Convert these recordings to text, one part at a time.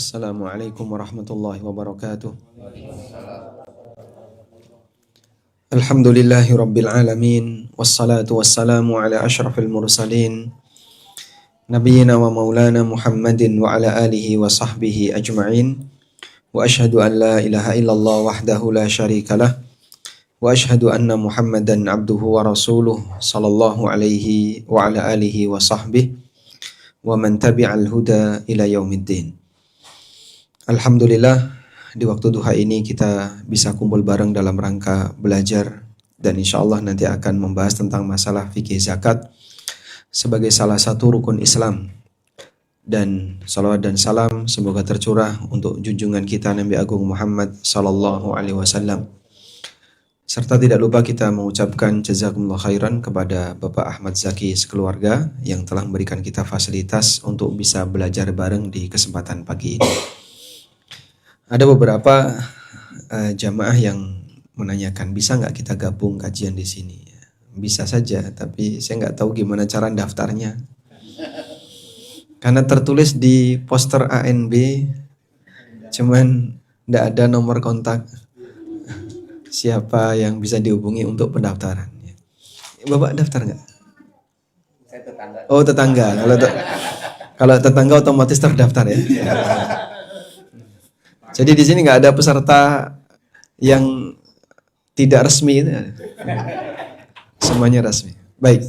Assalamualaikum warahmatullahi wabarakatuh. Alhamdulillahi rabbil alamin. Wassalatu wassalamu ala ashrafil mursalin Nabiyyina wa maulana Muhammadin wa ala alihi wa sahbihi ajma'in. Wa ashhadu an la ilaha illallah wahdahu la syarikalah. Wa ashhadu anna Muhammadan abduhu wa rasuluh sallallahu alaihi wa ala alihi wa sahbihi wa man tabi'al huda ila yaumiddin. Alhamdulillah, di waktu duha ini kita bisa kumpul bareng dalam rangka belajar dan insya Allah nanti akan membahas tentang masalah fikih zakat sebagai salah satu rukun Islam. Dan salawat dan salam semoga tercurah untuk junjungan kita Nabi Agung Muhammad sallallahu alaihi wasallam. Serta tidak lupa kita mengucapkan jazakumullah khairan kepada Bapak Ahmad Zaki sekeluarga yang telah memberikan kita fasilitas untuk bisa belajar bareng di kesempatan pagi ini. Ada beberapa jamaah yang menanyakan, bisa nggak kita gabung kajian di sini? Bisa saja, tapi saya nggak tahu gimana cara daftarnya. Karena tertulis di poster ANB, cuman nggak ada nomor kontak siapa yang bisa dihubungi untuk pendaftaran. Bapak daftar nggak? Saya tetangga. Oh, tetangga. Kalau tetangga otomatis terdaftar ya. Jadi di sini nggak ada peserta yang tidak resmi, semuanya resmi. Baik,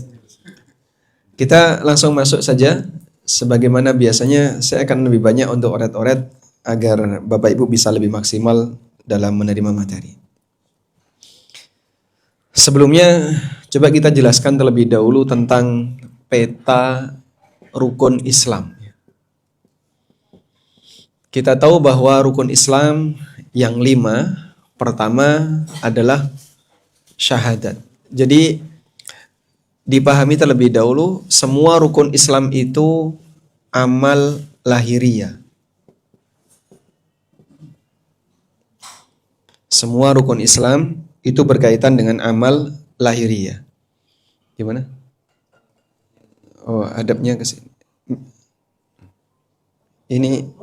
kita langsung masuk saja. Sebagaimana biasanya, saya akan lebih banyak untuk oret-oret agar Bapak Ibu bisa lebih maksimal dalam menerima materi. Sebelumnya, coba kita jelaskan terlebih dahulu tentang peta rukun Islam. Kita tahu bahwa rukun Islam yang 5, pertama adalah syahadat. Jadi dipahami terlebih dahulu, semua rukun Islam itu amal lahiriah. Semua rukun Islam itu berkaitan dengan amal lahiriah. Gimana? Oh, adabnya ke sini. Ini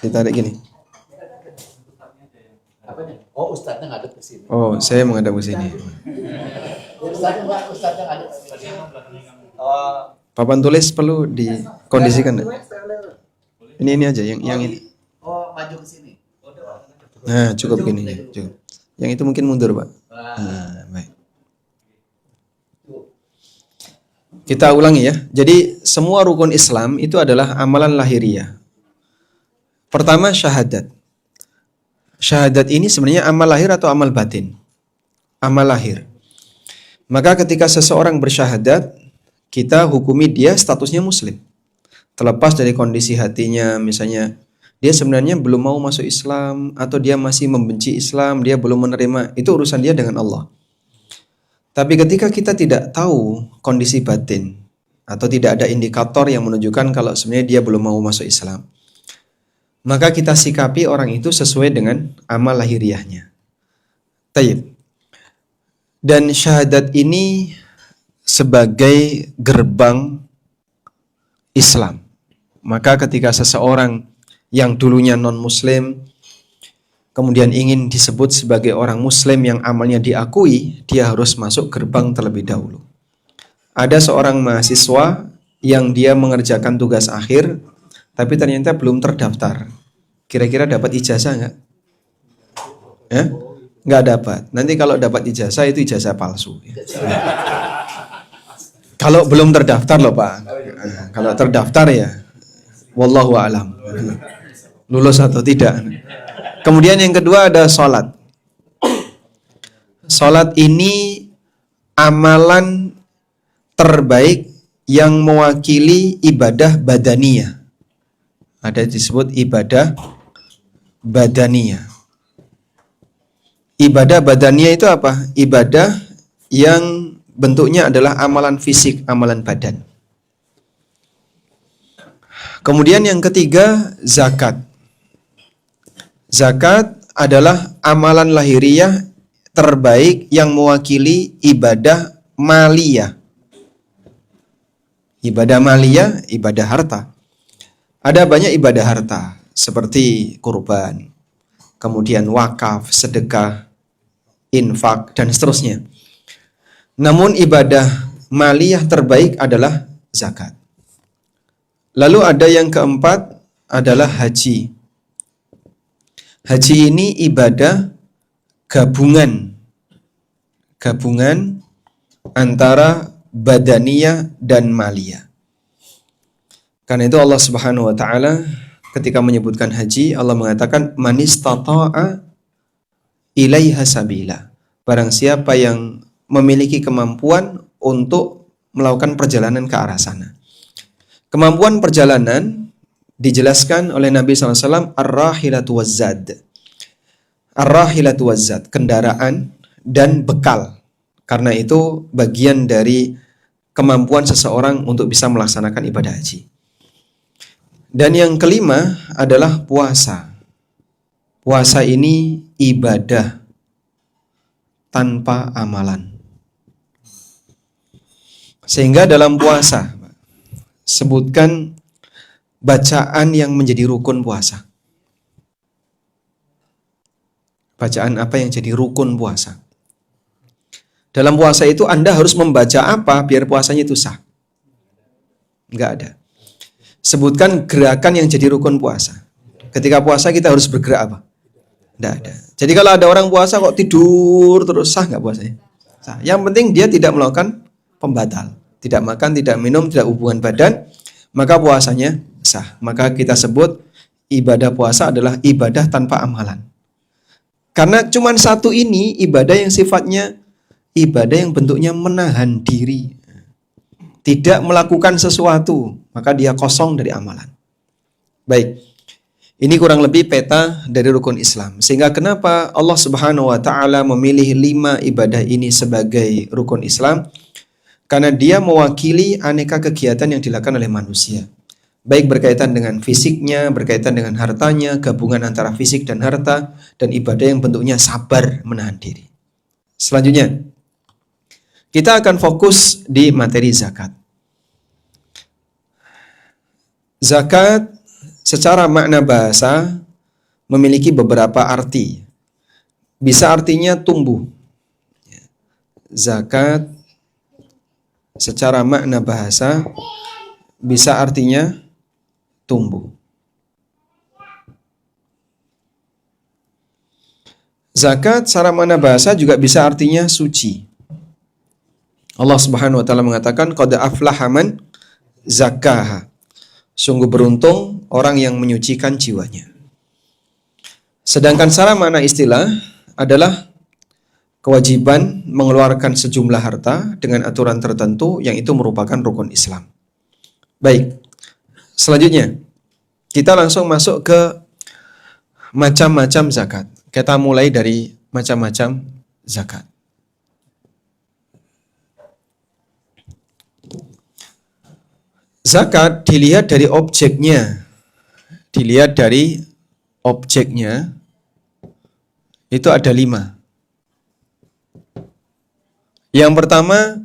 ditarik gini. Oh, ustadznya ngadep ke sini. Oh, saya menghadap ke sini. Ustadznya ngadep ke sini. Papan tulis perlu dikondisikan. Ini aja yang ini. Oh, maju ke sini. Nah, cukup gini ya, cukup. Yang itu mungkin mundur, Pak. Baik. Kita ulangi ya. Jadi semua rukun Islam itu adalah amalan lahiriah. Pertama syahadat. Syahadat ini sebenarnya amal lahir atau amal batin? Amal lahir. Maka ketika seseorang bersyahadat, kita hukumi dia statusnya muslim. Terlepas dari kondisi hatinya, misalnya dia sebenarnya belum mau masuk Islam atau dia masih membenci Islam, dia belum menerima, itu urusan dia dengan Allah. Tapi ketika kita tidak tahu kondisi batin atau tidak ada indikator yang menunjukkan kalau sebenarnya dia belum mau masuk Islam, maka kita sikapi orang itu sesuai dengan amal lahiriahnya. Tayyib. Dan syahadat ini sebagai gerbang Islam. Maka ketika seseorang yang dulunya non-muslim kemudian ingin disebut sebagai orang muslim yang amalnya diakui, dia harus masuk gerbang terlebih dahulu. Ada seorang mahasiswa yang dia mengerjakan tugas akhir tapi ternyata belum terdaftar. Kira-kira dapat ijazah nggak? Ya? Nggak dapat. Nanti kalau dapat ijazah itu ijazah palsu. Kalau belum terdaftar loh Pak. Kalau terdaftar ya, wallahu a'lam. Lulus atau tidak. Kemudian yang kedua ada sholat. Sholat ini amalan terbaik yang mewakili ibadah badaniyah. Ada disebut ibadah badaniyah. Ibadah badaniyah itu apa? Ibadah yang bentuknya adalah amalan fisik, amalan badan. Kemudian yang ketiga, zakat. Zakat adalah amalan lahiriah terbaik yang mewakili ibadah maliyah. Ibadah maliyah, ibadah harta. Ada banyak ibadah harta. seperti kurban, kemudian wakaf, sedekah, infak, dan seterusnya. Namun ibadah maliyah terbaik adalah zakat. Lalu ada yang keempat adalah haji. Haji ini ibadah gabungan antara badaniyah dan maliyah. Karena itu Allah Subhanahu wa taala ketika menyebutkan haji, Allah mengatakan manistata'a ilaiha sabila. Barang siapa yang memiliki kemampuan untuk melakukan perjalanan ke arah sana. Kemampuan perjalanan dijelaskan oleh Nabi SAW, ar-rahilatu wazzad. Ar-rahilatu wazzad, kendaraan dan bekal. Karena itu bagian dari kemampuan seseorang untuk bisa melaksanakan ibadah haji. Dan yang kelima adalah puasa. Puasa ini ibadah tanpa amalan. Sehingga dalam puasa sebutkan bacaan yang menjadi rukun puasa. Bacaan apa yang jadi rukun puasa? Dalam puasa itu Anda harus membaca apa biar puasanya itu sah? Enggak ada. Sebutkan gerakan yang jadi rukun puasa. Ketika puasa kita harus bergerak apa? Enggak ada. Jadi kalau ada orang puasa kok tidur terus, sah nggak puasanya? Sah. Yang penting dia tidak melakukan pembatal, tidak makan, tidak minum, tidak hubungan badan, maka puasanya sah. Maka kita sebut ibadah puasa adalah ibadah tanpa amalan. Karena cuma satu ini ibadah yang sifatnya ibadah yang bentuknya menahan diri, tidak melakukan sesuatu, maka dia kosong dari amalan. Baik, ini kurang lebih peta dari rukun Islam. Sehingga kenapa Allah Subhanahu wa taala memilih 5 ibadah ini sebagai rukun Islam? Karena dia mewakili aneka kegiatan yang dilakukan oleh manusia. Baik berkaitan dengan fisiknya, berkaitan dengan hartanya, gabungan antara fisik dan harta, dan ibadah yang bentuknya sabar menahan diri. Selanjutnya, kita akan fokus di materi zakat. Zakat secara makna bahasa memiliki beberapa arti. Bisa artinya tumbuh. Zakat secara makna bahasa bisa artinya tumbuh. Zakat secara makna bahasa juga bisa artinya suci. Allah Subhanahu wa taala mengatakan qad aflaha man zakkaha. Sungguh beruntung orang yang menyucikan jiwanya. Sedangkan secara makna istilah adalah kewajiban mengeluarkan sejumlah harta dengan aturan tertentu yang itu merupakan rukun Islam. Baik, selanjutnya kita langsung masuk ke macam-macam zakat. Kita mulai dari macam-macam zakat. Zakat dilihat dari objeknya. Dilihat dari objeknya itu ada 5. Yang pertama,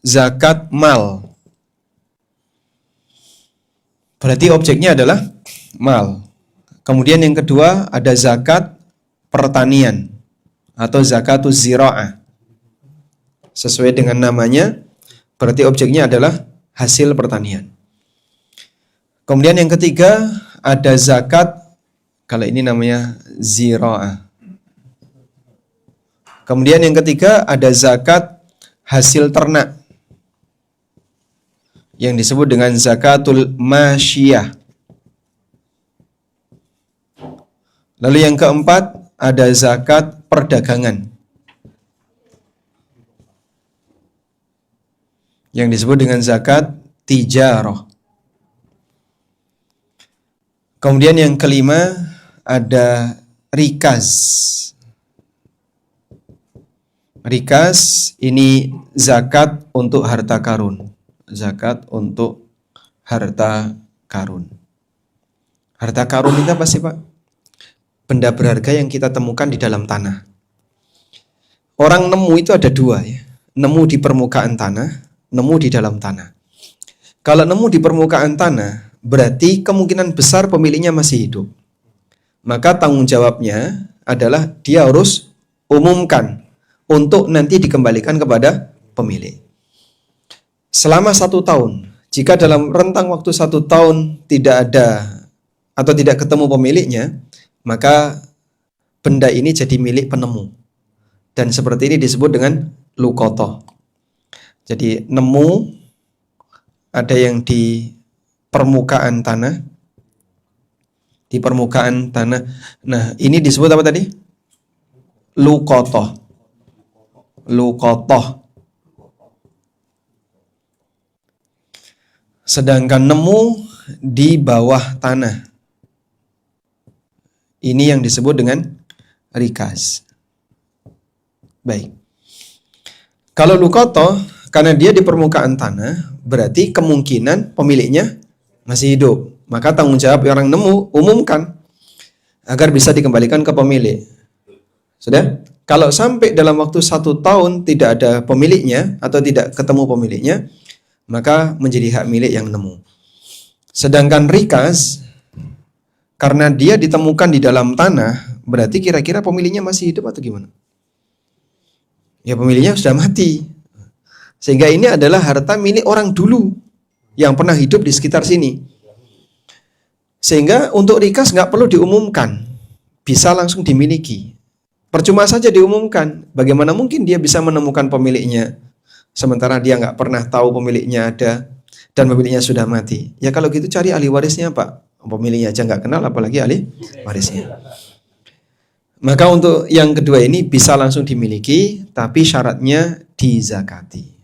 zakat mal. Berarti objeknya adalah mal. Kemudian yang kedua ada zakat pertanian atau zakatuz zira'ah. Sesuai dengan namanya, berarti objeknya adalah hasil pertanian. Kemudian yang ketiga ada zakat, kalau ini namanya zira'ah. Kemudian yang ketiga ada zakat hasil ternak yang disebut dengan zakatul masyiyah. Lalu yang keempat ada zakat perdagangan yang disebut dengan zakat tijarah. Kemudian yang kelima ada rikaz. Rikaz ini zakat untuk harta karun. Zakat untuk harta karun. Harta karun itu apa sih, Pak? Benda berharga yang kita temukan di dalam tanah. Orang nemu itu ada 2 ya. Nemu di permukaan tanah, nemu di dalam tanah. Kalau nemu di permukaan tanah, berarti kemungkinan besar pemiliknya masih hidup. maka tanggung jawabnya adalah dia harus umumkan untuk nanti dikembalikan kepada pemilik. Selama 1 tahun, jika dalam rentang waktu 1 tahun tidak ada atau tidak ketemu pemiliknya, maka benda ini jadi milik penemu. Dan seperti ini disebut dengan lukotoh. Jadi nemu, ada yang di permukaan tanah, di permukaan tanah. Nah, ini disebut apa tadi? Lukotoh. Lukotoh. Sedangkan nemu di bawah tanah, ini yang disebut dengan rikas. Baik. Kalau lukotoh, karena dia di permukaan tanah, berarti kemungkinan pemiliknya masih hidup. Maka tanggung jawab orang nemu, umumkan agar bisa dikembalikan ke pemilik. Sudah? Kalau sampai dalam waktu 1 tahun tidak ada pemiliknya atau tidak ketemu pemiliknya, maka menjadi hak milik yang nemu. Sedangkan rikas, karena dia ditemukan di dalam tanah, berarti kira-kira pemiliknya masih hidup atau gimana? Ya, pemiliknya sudah mati. Sehingga ini adalah harta milik orang dulu yang pernah hidup di sekitar sini. Sehingga untuk rikas nggak perlu diumumkan, bisa langsung dimiliki. Percuma saja diumumkan, bagaimana mungkin dia bisa menemukan pemiliknya, sementara dia nggak pernah tahu pemiliknya ada, dan pemiliknya sudah mati. Ya kalau gitu cari ahli warisnya Pak. Pemiliknya aja nggak kenal, apalagi ahli warisnya. Maka untuk yang kedua ini bisa langsung dimiliki, tapi syaratnya dizakati.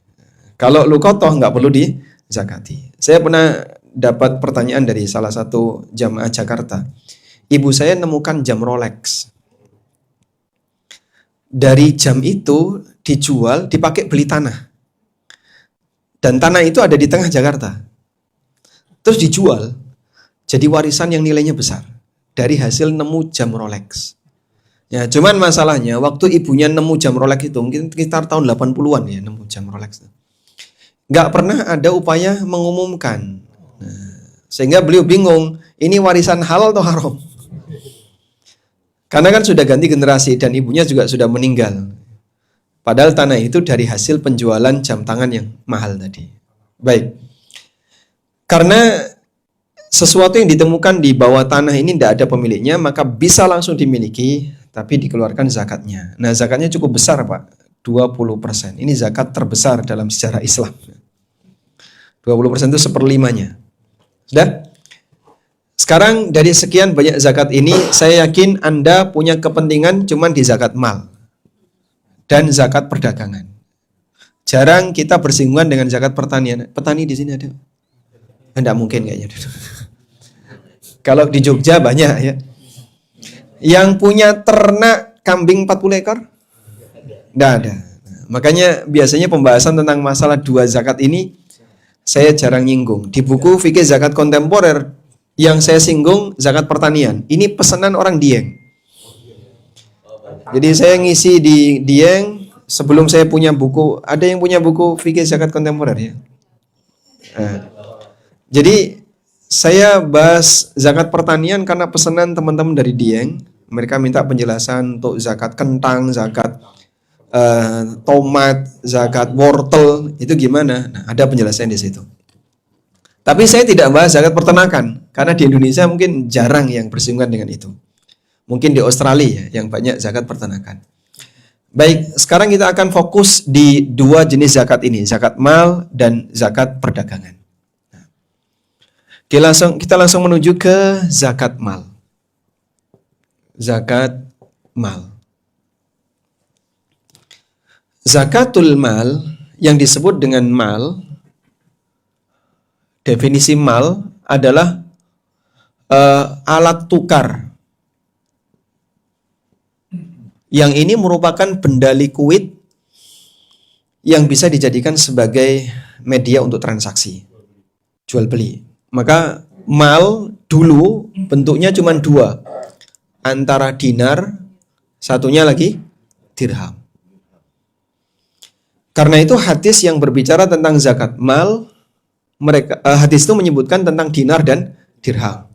Kalau lukotoh nggak perlu dizakati. Saya pernah dapat pertanyaan dari salah satu jamaah Jakarta. Ibu saya nemukan jam Rolex. Dari jam itu dijual, dipakai beli tanah. Dan tanah itu ada di tengah Jakarta. Terus dijual, jadi warisan yang nilainya besar. Dari hasil nemu jam Rolex. Ya, cuman masalahnya waktu ibunya nemu jam Rolex itu mungkin sekitar tahun 80-an ya nemu jam Rolex. Nggak pernah ada upaya mengumumkan. Nah, sehingga beliau bingung, ini warisan halal atau haram? Karena kan sudah ganti generasi dan ibunya juga sudah meninggal. Padahal tanah itu dari hasil penjualan jam tangan yang mahal tadi. Baik. Karena sesuatu yang ditemukan di bawah tanah ini tidak ada pemiliknya, maka bisa langsung dimiliki, tapi dikeluarkan zakatnya. Nah, zakatnya cukup besar, Pak. 20%. Ini zakat terbesar dalam sejarah Islam. 20% itu 1/5-nya. Sudah? Sekarang dari sekian banyak zakat ini, saya yakin Anda punya kepentingan cuman di zakat mal dan zakat perdagangan. Jarang kita bersinggungan dengan zakat pertanian. Petani di sini ada? Tidak mungkin kayaknya. Kalau di Jogja banyak ya. Yang punya ternak kambing 40 ekor? Tidak ada. Makanya biasanya pembahasan tentang masalah 2 zakat ini saya jarang nyinggung. Di buku fikih zakat kontemporer yang saya singgung zakat pertanian. Ini pesanan orang Dieng. Jadi saya ngisi di Dieng sebelum saya punya buku. Ada yang punya buku fikih zakat kontemporer ya? Nah, jadi saya bahas zakat pertanian karena pesanan teman-teman dari Dieng. Mereka minta penjelasan untuk zakat kentang, zakat tomat, zakat wortel, itu gimana? Nah, ada penjelasan di situ. Tapi saya tidak bahas zakat peternakan, karena di Indonesia mungkin jarang yang bersinggungan dengan itu. Mungkin di Australia yang banyak zakat peternakan. Baik, sekarang kita akan fokus di 2 jenis zakat ini, zakat mal dan zakat perdagangan. Kita langsung menuju ke zakat mal. Zakat mal. Zakatul mal yang disebut dengan mal, definisi mal adalah alat tukar. Yang ini merupakan benda likuid yang bisa dijadikan sebagai media untuk transaksi, jual beli. Maka mal dulu bentuknya cuma 2, antara dinar, satunya lagi dirham. Karena itu hadis yang berbicara tentang zakat mal, hadis itu menyebutkan tentang dinar dan dirham.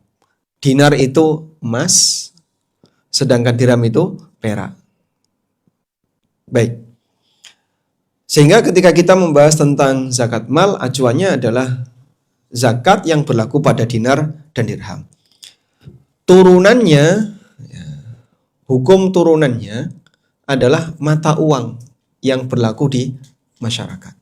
Dinar itu emas, sedangkan dirham itu perak. Baik. Sehingga ketika kita membahas tentang zakat mal, acuannya adalah zakat yang berlaku pada dinar dan dirham. Turunannya, hukum turunannya adalah mata uang yang berlaku di masyarakat.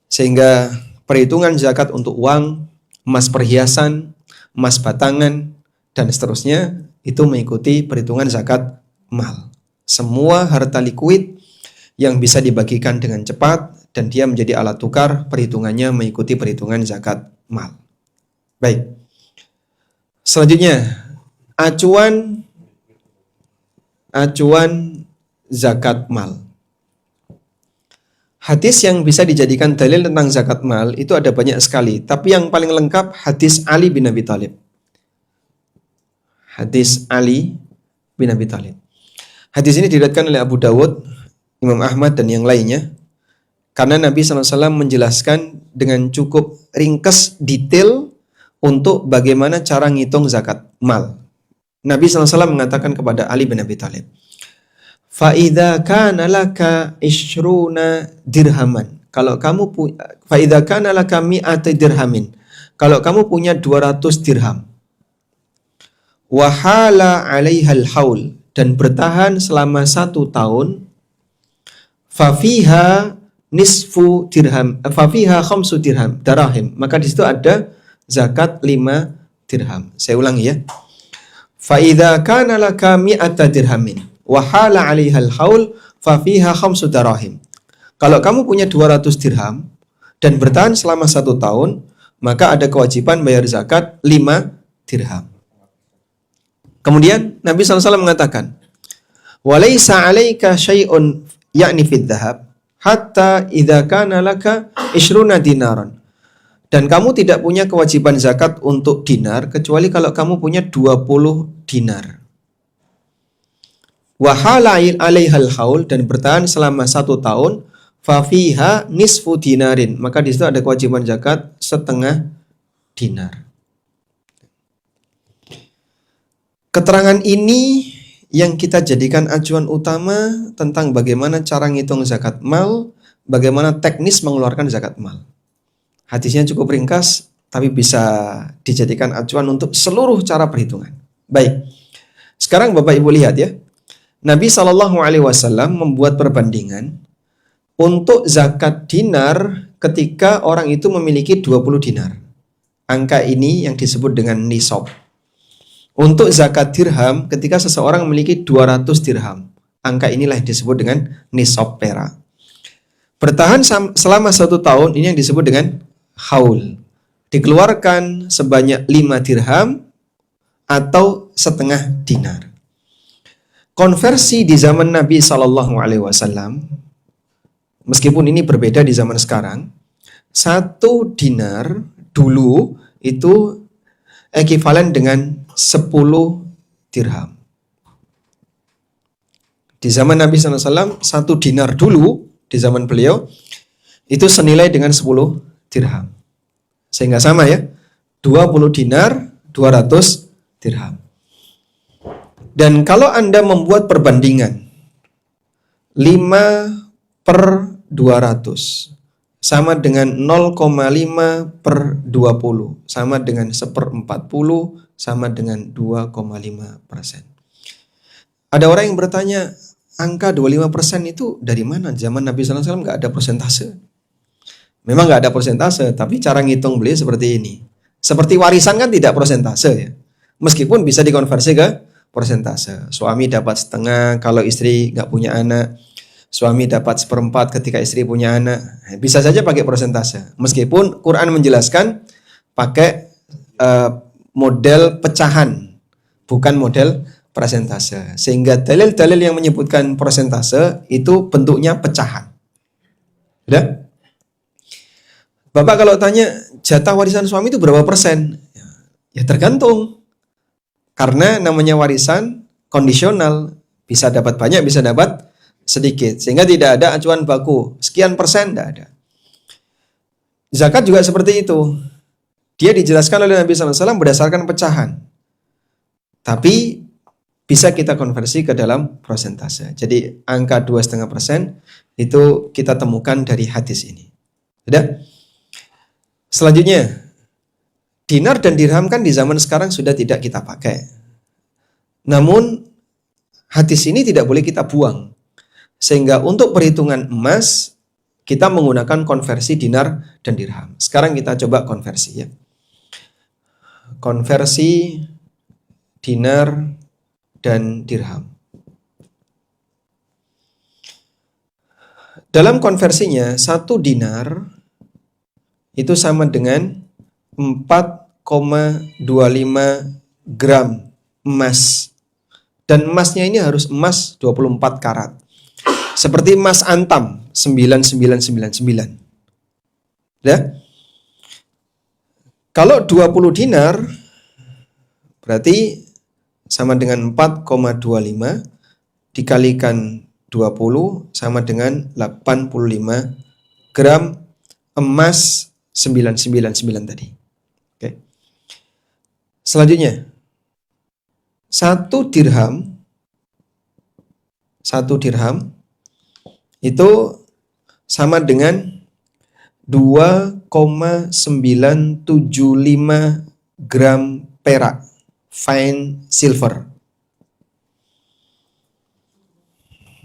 Sehingga perhitungan zakat untuk uang, emas perhiasan, emas batangan, dan seterusnya itu mengikuti perhitungan zakat mal. Semua harta likuid yang bisa dibagikan dengan cepat dan dia menjadi alat tukar, perhitungannya mengikuti perhitungan zakat mal. Baik. Selanjutnya, acuan zakat mal. Hadis yang bisa dijadikan dalil tentang zakat mal itu ada banyak sekali, tapi yang paling lengkap hadis Ali bin Abi Thalib. Hadis Ali bin Abi Thalib. Hadis ini diriwayatkan oleh Abu Dawud, Imam Ahmad dan yang lainnya. Karena Nabi SAW menjelaskan dengan cukup ringkas detail untuk bagaimana cara ngitung zakat mal. Nabi SAW mengatakan kepada Ali bin Abi Thalib, "Fa'idha kana laka ishruna dirhaman." Kalau kamu punya, "Fa'idha kana laka mi'ati dirhamin." Kalau kamu punya 200 dirham. Wahala 'alaihal haul, dan bertahan selama 1 tahun. Fafiha nisfu dirham, fafiha khamsu dirham darahim. Maka di situ ada zakat 5 dirham. Saya ulangi ya. Fa idza kana laka mi'ata dirhamin wa hala 'alaihal haul fafiha khamsu darahim. Kalau kamu punya 200 dirham dan bertahan selama 1 tahun, maka ada kewajiban bayar zakat 5 dirham. Kemudian Nabi SAW mengatakan, "Walaysa 'alaika syai'un yakni fid dhahab hatta idza kana laka 20 dinaran." Dan kamu tidak punya kewajiban zakat untuk dinar kecuali kalau kamu punya 20 dinar. Wa hala 'alaihal haul, dan bertahan selama 1 tahun, fa fiha nisfu dinarin. Maka di situ ada kewajiban zakat setengah dinar. Keterangan ini yang kita jadikan acuan utama tentang bagaimana cara ngitung zakat mal, bagaimana teknis mengeluarkan zakat mal. Hadisnya cukup ringkas, tapi bisa dijadikan acuan untuk seluruh cara perhitungan. Baik, sekarang Bapak Ibu lihat ya, Nabi SAW membuat perbandingan untuk zakat dinar ketika orang itu memiliki 20 dinar. Angka ini yang disebut dengan nisab. Untuk zakat dirham ketika seseorang memiliki 200 dirham. Angka inilah yang disebut dengan nisab perak. Bertahan selama 1 tahun, ini yang disebut dengan haul. Dikeluarkan sebanyak 5 dirham atau setengah dinar. Konversi di zaman Nabi SAW, meskipun ini berbeda di zaman sekarang, 1 dinar dulu itu ekuivalen dengan 10 dirham. Di zaman Nabi SAW, 1 dinar dulu, di zaman beliau, itu senilai dengan 10 dirham. Sehingga sama ya, 20 dinar, 200 dirham. Dan kalau Anda membuat perbandingan 5 per 200 sama dengan 0,5 per 20, sama dengan 1/40, sama dengan 2,5%. Ada orang yang bertanya, angka 25% itu dari mana? Zaman Nabi SAW nggak ada persentase. Memang nggak ada persentase, tapi cara ngitung beliau seperti ini. Seperti warisan kan tidak persentase ya. Meskipun bisa dikonversi ke persentase. Suami dapat setengah kalau istri nggak punya anak. Suami dapat 1/4 ketika istri punya anak. Bisa saja pakai persentase. Meskipun Quran menjelaskan pakai model pecahan, bukan model persentase. Sehingga dalil-dalil yang menyebutkan persentase itu bentuknya pecahan. Sudah? Bapak kalau tanya jatah warisan suami itu berapa persen? Ya tergantung. Karena namanya warisan kondisional. Bisa dapat banyak, bisa dapat sedikit. Sehingga tidak ada acuan baku. Sekian persen, tidak ada. Zakat juga seperti itu. Dia dijelaskan oleh Nabi SAW berdasarkan pecahan. Tapi bisa kita konversi ke dalam prosentase. Jadi angka 2,5% itu kita temukan dari hadis ini. Sudah? Selanjutnya, dinar dan dirham kan di zaman sekarang sudah tidak kita pakai. Namun hadis ini tidak boleh kita buang. Sehingga untuk perhitungan emas kita menggunakan konversi dinar dan dirham. Sekarang kita coba konversi ya. Konversi dinar dan dirham. Dalam konversinya 1 dinar itu sama dengan 4,25 gram emas. Dan emasnya ini harus emas 24 karat. Seperti emas antam 9999. Ya. Kalau 20 dinar berarti sama dengan 4,25 dikalikan 20 sama dengan 85 gram emas 999 tadi. Oke. Selanjutnya 1 dirham itu sama dengan 2,975 gram perak fine silver.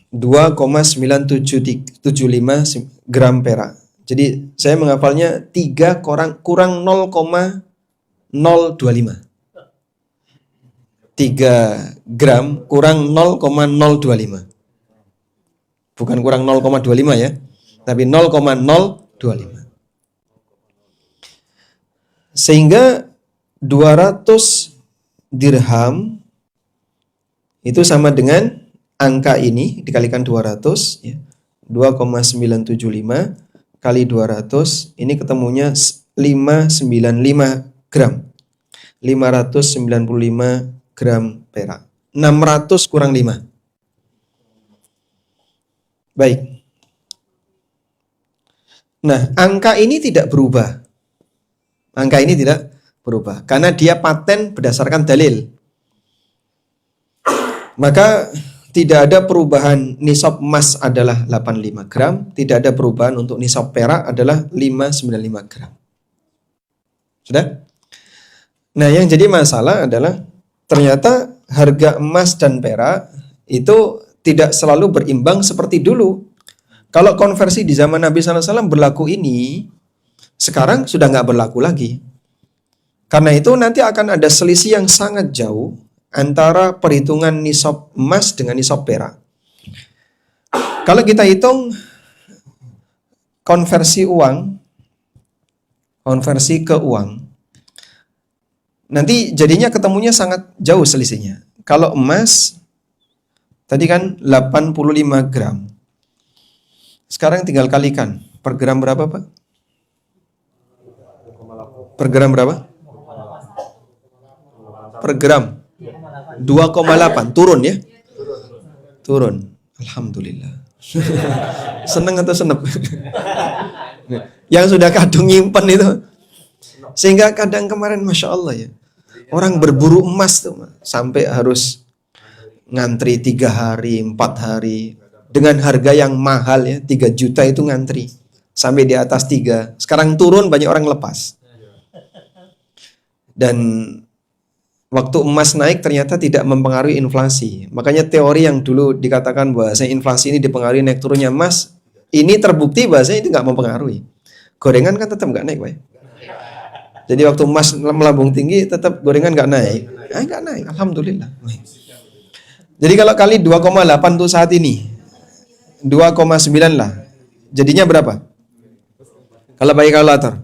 2,975 gram perak. Jadi saya menghafalnya 3 kurang 0,025. 3 gram kurang 0,025. Bukan kurang 0,25 ya, tapi 0,025. Sehingga 200 dirham itu sama dengan angka ini dikalikan 200 ya. 2,975 kali 200 ini ketemunya 595 gram. 595 gram perak. 600 kurang 5. Baik. Nah, angka ini tidak berubah. Angka ini tidak berubah karena dia paten berdasarkan dalil. Maka tidak ada perubahan nisab emas adalah 85 gram, tidak ada perubahan untuk nisab perak adalah 595 gram. Sudah? Nah, yang jadi masalah adalah ternyata harga emas dan perak itu tidak selalu berimbang seperti dulu. Kalau konversi di zaman Nabi SAW berlaku ini, sekarang sudah nggak berlaku lagi. Karena itu nanti akan ada selisih yang sangat jauh antara perhitungan nisab emas dengan nisab perak. Kalau kita hitung konversi ke uang, nanti jadinya ketemunya sangat jauh selisihnya. Kalau emas tadi kan 85 gram. Sekarang tinggal kalikan. Per gram berapa, Pak? Per gram berapa? Per gram 2,8. Turun ya? Turun. Alhamdulillah. Seneng atau senep? Yang sudah kadung nyimpen itu. Sehingga kadang kemarin Masya Allah ya. Orang berburu emas tuh sampai harus ngantri 3 hari, 4 hari dengan harga yang mahal ya, 3 juta itu ngantri sampai di atas 3. Sekarang turun banyak orang lepas. Dan waktu emas naik ternyata tidak mempengaruhi inflasi. Makanya teori yang dulu dikatakan bahwasanya inflasi ini dipengaruhi naik turunnya emas, ini terbukti bahwasanya itu nggak mempengaruhi. Gorengan kan tetap nggak naik, Pak. Jadi waktu emas melambung tinggi tetap gorengan nggak naik. Nggak naik, alhamdulillah. Jadi kalau kali 2,8 tuh saat ini 2,9 lah. Jadinya berapa? Kalau pakai kalkulator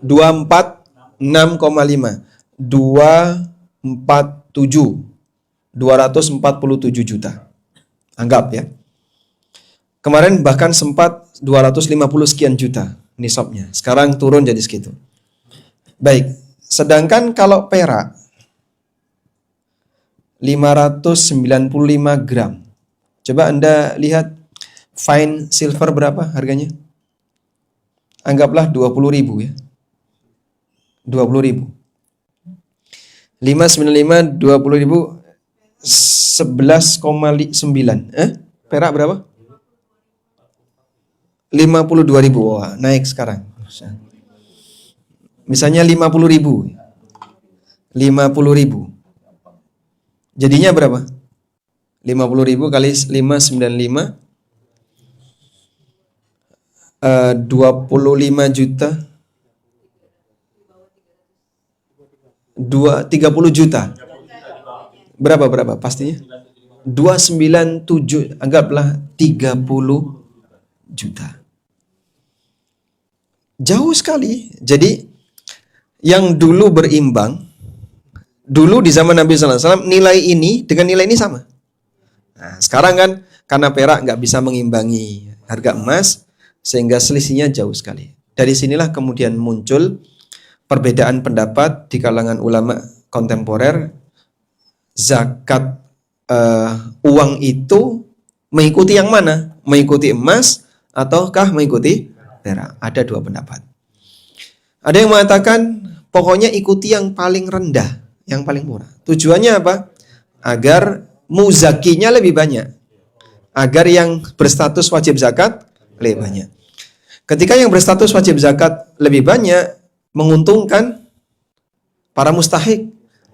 246,5 247 juta. Anggap ya. Kemarin bahkan sempat 250 sekian juta nisabnya. Sekarang turun jadi segitu. Baik, sedangkan kalau perak 595 gram. Coba Anda lihat fine silver berapa harganya? Anggaplah 20.000 ya. 20.000. 595 20.000 11,9. Perak berapa? 52.000. Wah, naik sekarang. Misalnya 50.000. 50.000. Jadinya berapa? 50.000 kali 595, 25 juta. 30 juta. Berapa pastinya? 297, anggaplah 30 juta. Jauh sekali. Jadi yang dulu berimbang, dulu di zaman Nabi SAW, nilai ini dengan nilai ini sama. Nah, sekarang kan karena perak nggak bisa mengimbangi harga emas, sehingga selisihnya jauh sekali. Dari sinilah kemudian muncul perbedaan pendapat di kalangan ulama kontemporer. Zakat uang itu mengikuti yang mana? Mengikuti emas ataukah mengikuti perak? Ada dua pendapat. Ada yang mengatakan pokoknya ikuti yang paling rendah, yang paling murah. Tujuannya apa? Agar muzakinya lebih banyak. Agar yang berstatus wajib zakat lebih banyak. Ketika yang berstatus wajib zakat lebih banyak, menguntungkan para mustahik.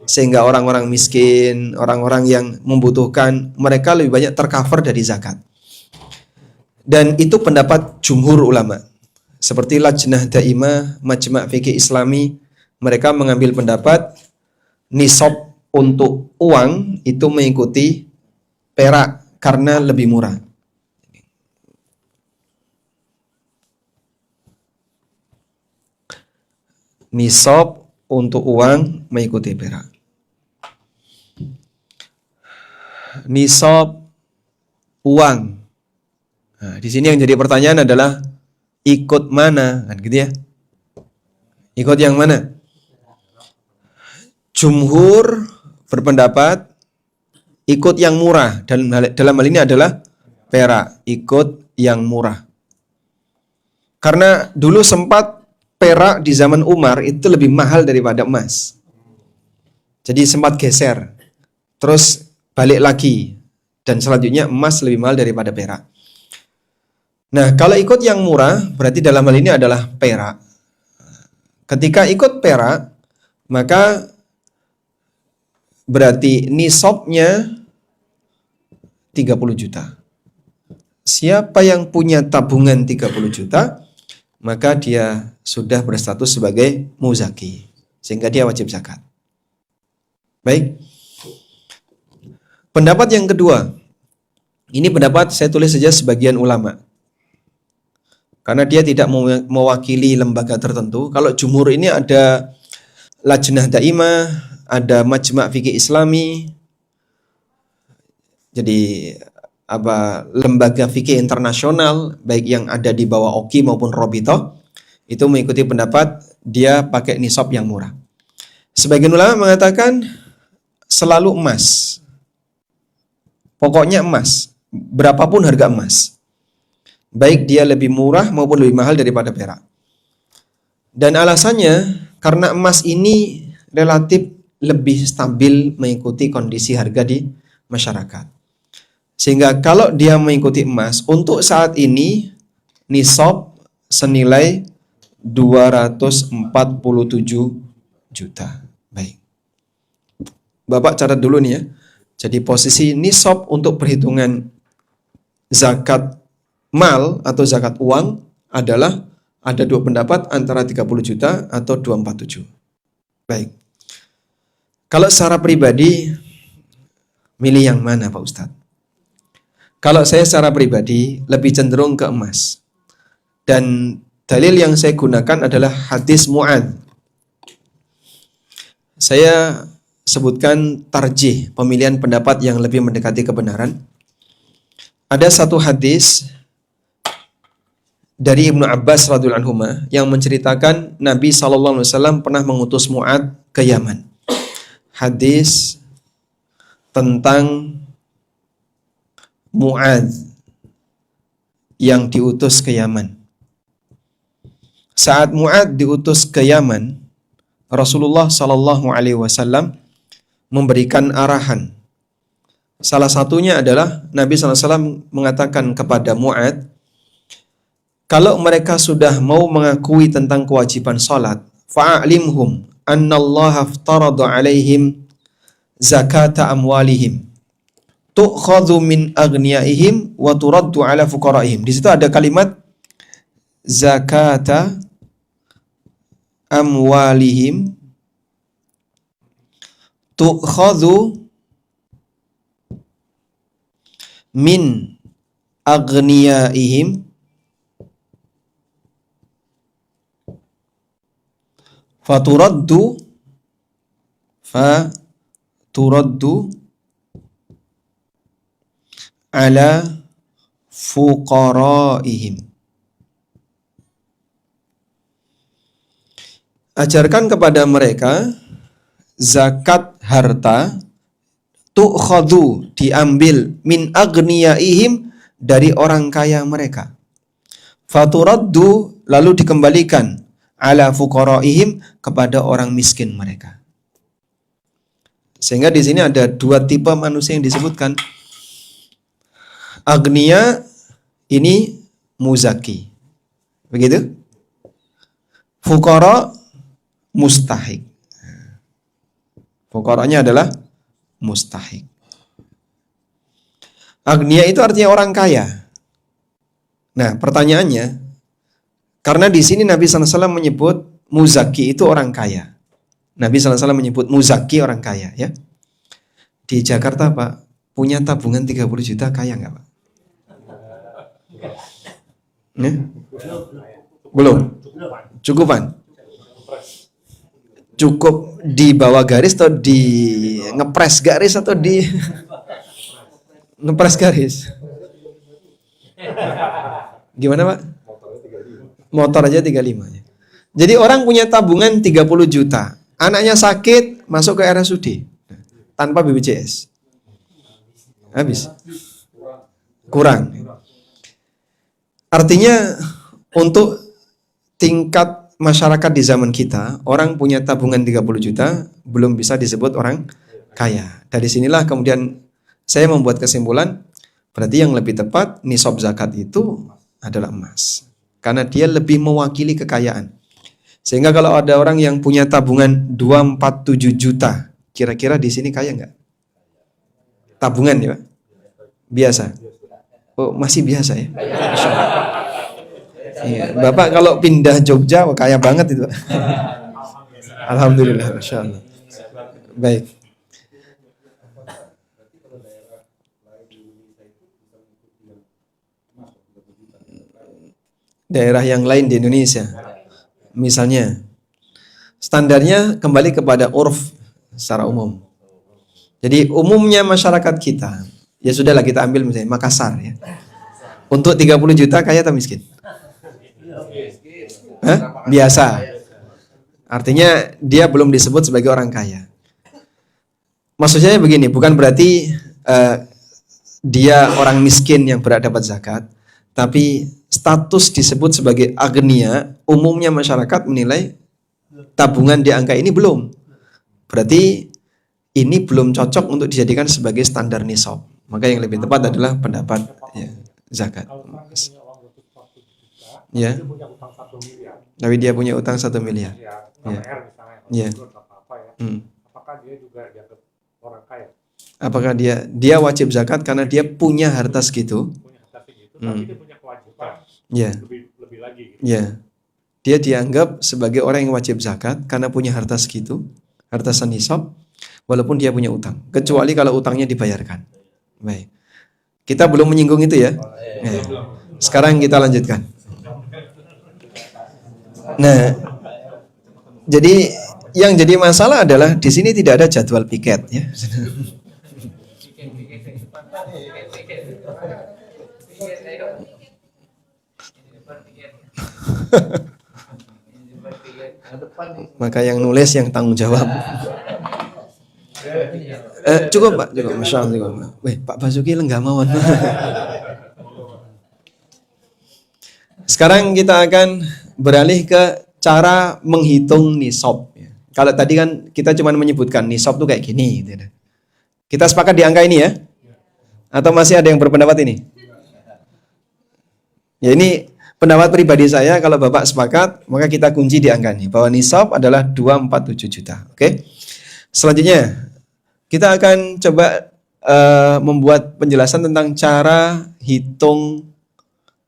Sehingga orang-orang miskin, orang-orang yang membutuhkan, mereka lebih banyak tercover dari zakat. Dan itu pendapat jumhur ulama. Seperti Lajnah Daimah, Majma' Fiqih Islami, mereka mengambil pendapat nisab untuk uang itu mengikuti perak karena lebih murah. Nisab untuk uang mengikuti perak. Nisab uang. Nah, di sini yang jadi pertanyaan adalah ikut mana, kan gitu ya? Ikut yang mana? Jumhur berpendapat ikut yang murah, dan dalam hal ini adalah perak, ikut yang murah. Karena dulu sempat perak di zaman Umar itu lebih mahal daripada emas. Jadi sempat geser. Terus balik lagi. Dan selanjutnya emas lebih mahal daripada perak. Nah, kalau ikut yang murah, berarti dalam hal ini adalah perak. Ketika ikut perak, maka berarti nisabnya 30 juta. Siapa yang punya tabungan 30 juta, maka dia sudah berstatus sebagai muzaki, sehingga dia wajib zakat. Baik. Pendapat yang kedua, ini pendapat saya tulis saja sebagian ulama, karena dia tidak mewakili lembaga tertentu. Kalau jumhur ini ada Lajnah Daimah, ada Majma' Fiqih Islami, jadi lembaga fikih internasional, baik yang ada di bawah OKI maupun Robito, itu mengikuti pendapat dia pakai nisab yang murah. Sebagian ulama mengatakan selalu emas. Pokoknya emas, berapapun harga emas. Baik dia lebih murah maupun lebih mahal daripada perak. Dan alasannya karena emas ini relatif lebih stabil mengikuti kondisi harga di masyarakat. Sehingga kalau dia mengikuti emas, untuk saat ini nisab senilai 247 juta. Baik. Bapak catat dulu nih ya. Jadi posisi nisab untuk perhitungan zakat mal atau zakat uang adalah ada dua pendapat antara 30 juta atau 247. Baik. Kalau secara pribadi milih yang mana Pak Ustadz? Kalau saya secara pribadi lebih cenderung ke emas. Dan dalil yang saya gunakan adalah hadis Mu'adz. Saya sebutkan tarjih, pemilihan pendapat yang lebih mendekati kebenaran. Ada satu hadis dari Ibnu Abbas radhiyallahu anhu yang menceritakan Nabi SAW pernah mengutus Mu'adz ke Yaman. Hadis tentang Mu'adz yang diutus ke Yaman. Saat Mu'adz diutus ke Yaman, Rasulullah SAW memberikan arahan Salah satunya adalah Nabi SAW mengatakan kepada Mu'ad, kalau mereka sudah mau mengakui tentang kewajiban salat, fa'alimhum annallaha aftarada alaihim zakata amwalihim tu'khadhu min aghniyaihim wa turaddu ala fuqaraihim. Di situ ada kalimat zakata amwalihim tu'khadhu min aghniyaihim faturaddu ala fuqaraihim. Ajarkan kepada mereka zakat harta tu'khadhu, diambil, min aghniyaihim, dari orang kaya mereka, faturaddu, lalu dikembalikan, ala fuqaraihim, kepada orang miskin mereka. Sehingga di sini ada dua tipe manusia yang disebutkan. Agniya ini muzaki, begitu. Fuqara mustahik. Fuqaranya adalah mustahik. Agniya itu artinya orang kaya. Nah, pertanyaannya, karena di sini Nabi SAW menyebut muzaki itu orang kaya. Nabi SAW menyebut muzaki orang kaya, ya. Di Jakarta, Pak, punya tabungan 30 juta, kaya nggak, Pak? Ya? Belum? Cukupan? Cukup di bawah garis atau di ngepres garis atau di ngepres garis? Gimana, Pak? Motor aja 35. Jadi orang punya tabungan 30 juta. Anaknya sakit, masuk ke RSUD tanpa BPJS. Habis. Kurang. Artinya untuk tingkat masyarakat di zaman kita, orang punya tabungan 30 juta belum bisa disebut orang kaya. Dari sinilah kemudian saya membuat kesimpulan, berarti yang lebih tepat nisab zakat itu adalah emas. Karena dia lebih mewakili kekayaan. Sehingga kalau ada orang yang punya tabungan 247 juta, kira-kira di sini kaya nggak? Tabungan ya, Pak? Biasa. Oh, masih biasa ya? Iya. Bapak kalau pindah Jogja, wah, kaya banget itu. Alhamdulillah, Masya Allah. Baik. Daerah yang lain di Indonesia, misalnya, standarnya kembali kepada urf secara umum. Jadi umumnya masyarakat kita, ya sudahlah kita ambil misalnya Makassar ya. Untuk 30 juta kaya atau miskin? Hah? Biasa. Artinya dia belum disebut sebagai orang kaya. Maksudnya begini, bukan berarti dia orang miskin yang berhak dapat zakat, tapi status disebut sebagai agniya, umumnya masyarakat menilai tabungan di angka ini belum. Berarti ini belum cocok untuk dijadikan sebagai standar nisab. Maka yang lebih tepat adalah pendapat ya, zakat. Ya. Tapi dia punya utang 1 miliar. Ya. Ya. Apakah dia juga dianggap orang kaya? Apakah dia wajib zakat karena dia punya harta segitu? Punya harta segitu, tapi dia punya kewajiban. Ya. Lebih lagi. Gitu. Ya. Dia dianggap sebagai orang yang wajib zakat karena punya harta segitu, harta senisab, walaupun dia punya utang. Kecuali kalau utangnya dibayarkan. Baik. Kita belum menyinggung itu ya. Ya. Sekarang kita lanjutkan. Nah, jadi yang jadi masalah adalah di sini tidak ada jadwal piket ya. Maka yang nulis yang tanggung jawab. Cukup Pak, cukup. Masya Allah, cukup. Weh, Pak Basuki lenggamawan. Sekarang kita akan beralih ke cara menghitung nisab. Kalau tadi kan kita cuma menyebutkan nisab tuh kayak gini. Kita sepakat di angka ini ya. Atau masih ada yang berpendapat ini? Ya ini pendapat pribadi saya, kalau Bapak sepakat, maka kita kunci di angka ini, bahwa nisab adalah 247 juta. Oke. Selanjutnya, kita akan coba membuat penjelasan tentang cara hitung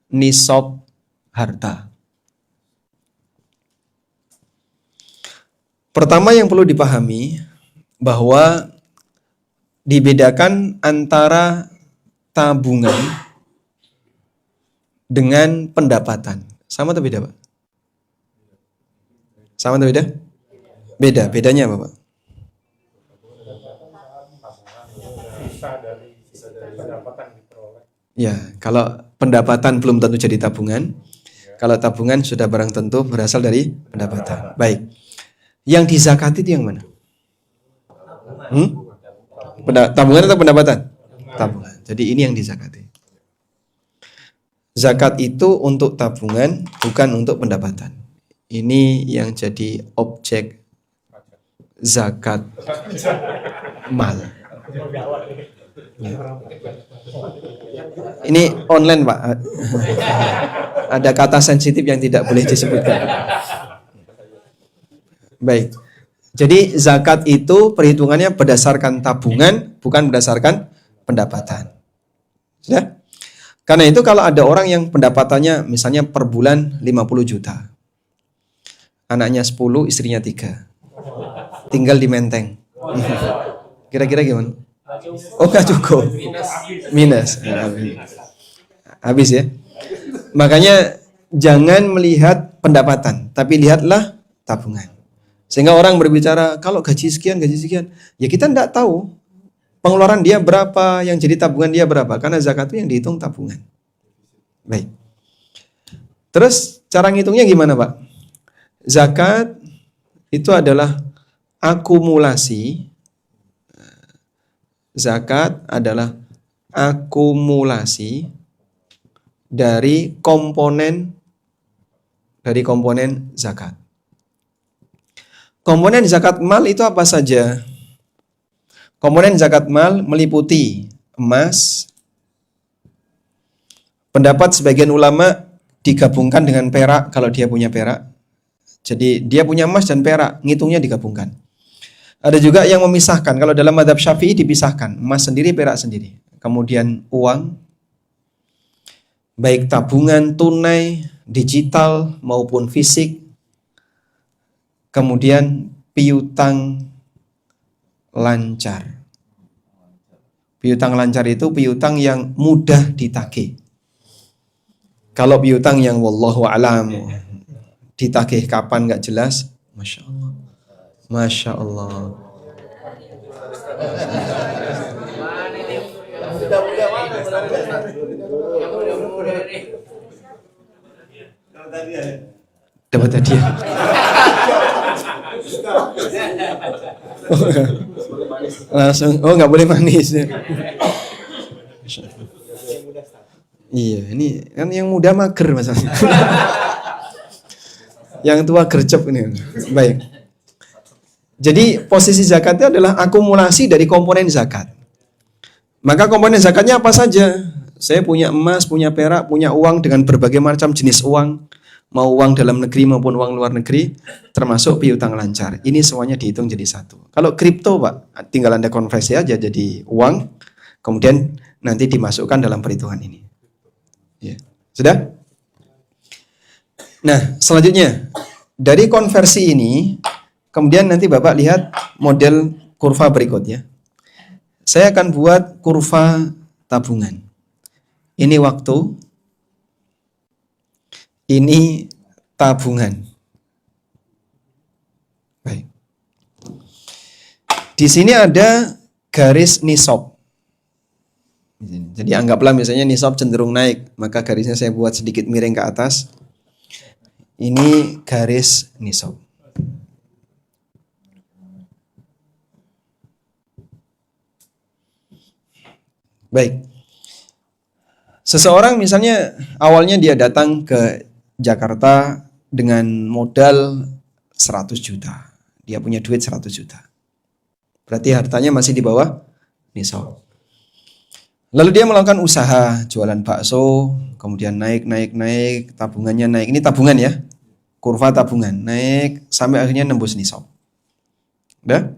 nisab harta. Pertama yang perlu dipahami, bahwa dibedakan antara tabungan dengan pendapatan. Sama atau beda, Pak? Sama atau beda? Beda. Bedanya apa, Pak? Sisa dari pendapatan diperoleh. Ya, kalau pendapatan belum tentu jadi tabungan. Kalau tabungan sudah barang tentu berasal dari pendapatan. Baik. Yang dizakati itu yang mana? Tabungan atau pendapatan? Tabungan. Jadi ini yang dizakati. Zakat itu untuk tabungan, bukan untuk pendapatan. Ini yang jadi objek zakat mal. Ya. Ini online, Pak. Ada kata sensitif yang tidak boleh disebutkan. Baik. Jadi zakat itu perhitungannya berdasarkan tabungan, bukan berdasarkan pendapatan. Sudah? Karena itu kalau ada orang yang pendapatannya misalnya per bulan 50 juta. Anaknya 10, istrinya 3. Tinggal di Menteng. Kira-kira gimana? Oh, gak cukup. Minus. Habis ya. Makanya jangan melihat pendapatan, tapi lihatlah tabungan. Sehingga orang berbicara, kalau gaji sekian. Ya kita tidak tahu pengeluaran dia berapa, yang jadi tabungan dia berapa. Karena zakat itu yang dihitung tabungan. Baik. Terus cara ngitungnya gimana, Pak? Zakat itu adalah akumulasi. Zakat adalah akumulasi dari komponen zakat. Komponen zakat mal itu apa saja? Komponen zakat mal meliputi emas. Pendapat sebagian ulama digabungkan dengan perak kalau dia punya perak. Jadi dia punya emas dan perak, ngitungnya digabungkan. Ada juga yang memisahkan. Kalau dalam mazhab Syafi'i dipisahkan, emas sendiri, perak sendiri. Kemudian uang, baik tabungan, tunai, digital maupun fisik. Kemudian piutang lancar. Piutang lancar itu piutang yang mudah ditagih. Kalau piutang yang wallahu alam ditagih kapan nggak jelas, masya Allah, masya Allah. Dapat hadiah. Langsung, oh nggak boleh manis. Iya, ini kan yang muda mager masalahnya. Yang tua gercep ini. Baik. Jadi posisi zakatnya adalah akumulasi dari komponen zakat. Maka komponen zakatnya apa saja? Saya punya emas, punya perak, punya uang dengan berbagai macam jenis uang. Mau uang dalam negeri maupun uang luar negeri, termasuk piutang lancar. Ini semuanya dihitung jadi satu. Kalau kripto, Pak, tinggal Anda konversi aja jadi uang, kemudian nanti dimasukkan dalam perhitungan ini. Ya. Sudah? Nah, selanjutnya, dari konversi ini, kemudian nanti Bapak lihat model kurva berikutnya. Saya akan buat kurva tabungan. Ini waktu. Ini tabungan. Baik. Di sini ada garis nisab. Jadi anggaplah misalnya nisab cenderung naik, maka garisnya saya buat sedikit miring ke atas. Ini garis nisab. Baik. Seseorang misalnya awalnya dia datang ke Jakarta dengan modal 100 juta. Dia punya duit 100 juta. Berarti hartanya masih di bawah nisab. Lalu dia melakukan usaha jualan bakso, kemudian naik, tabungannya naik. Ini tabungan ya, kurva tabungan naik sampai akhirnya nembus nisab. Udah?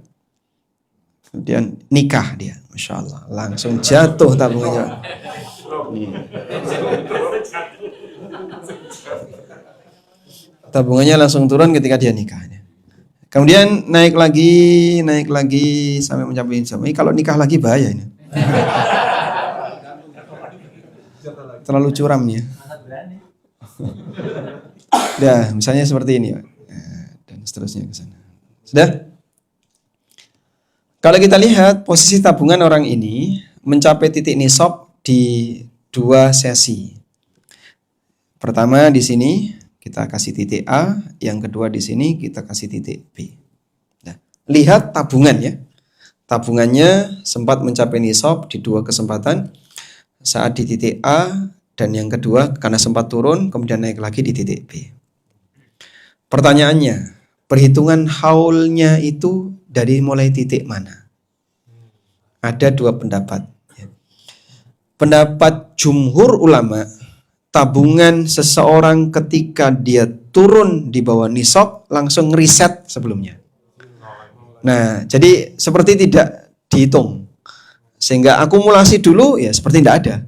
Kemudian nikah dia, Masya Allah, langsung jatuh tabungannya. Tabungannya langsung turun ketika dia nikah. Kemudian naik lagi sampai mencapai nisab. Ini kalau nikah lagi bahaya ini. Terlalu curam ya. Ya, misalnya seperti ini, Pak. Dan seterusnya ke sana. Sudah? Kalau kita lihat posisi tabungan orang ini mencapai titik nisab di 2 sesi. Pertama di sini kita kasih titik A, yang kedua di sini kita kasih titik B. Nah, lihat tabungan ya. Tabungannya sempat mencapai nisab di 2 kesempatan. Saat di titik A dan yang kedua karena sempat turun kemudian naik lagi di titik B. Pertanyaannya, perhitungan haulnya itu dari mulai titik mana? Ada 2 pendapat. Pendapat jumhur ulama, tabungan seseorang ketika dia turun di bawah nisab langsung reset sebelumnya. Nah, jadi seperti tidak dihitung. Sehingga akumulasi dulu ya seperti tidak ada.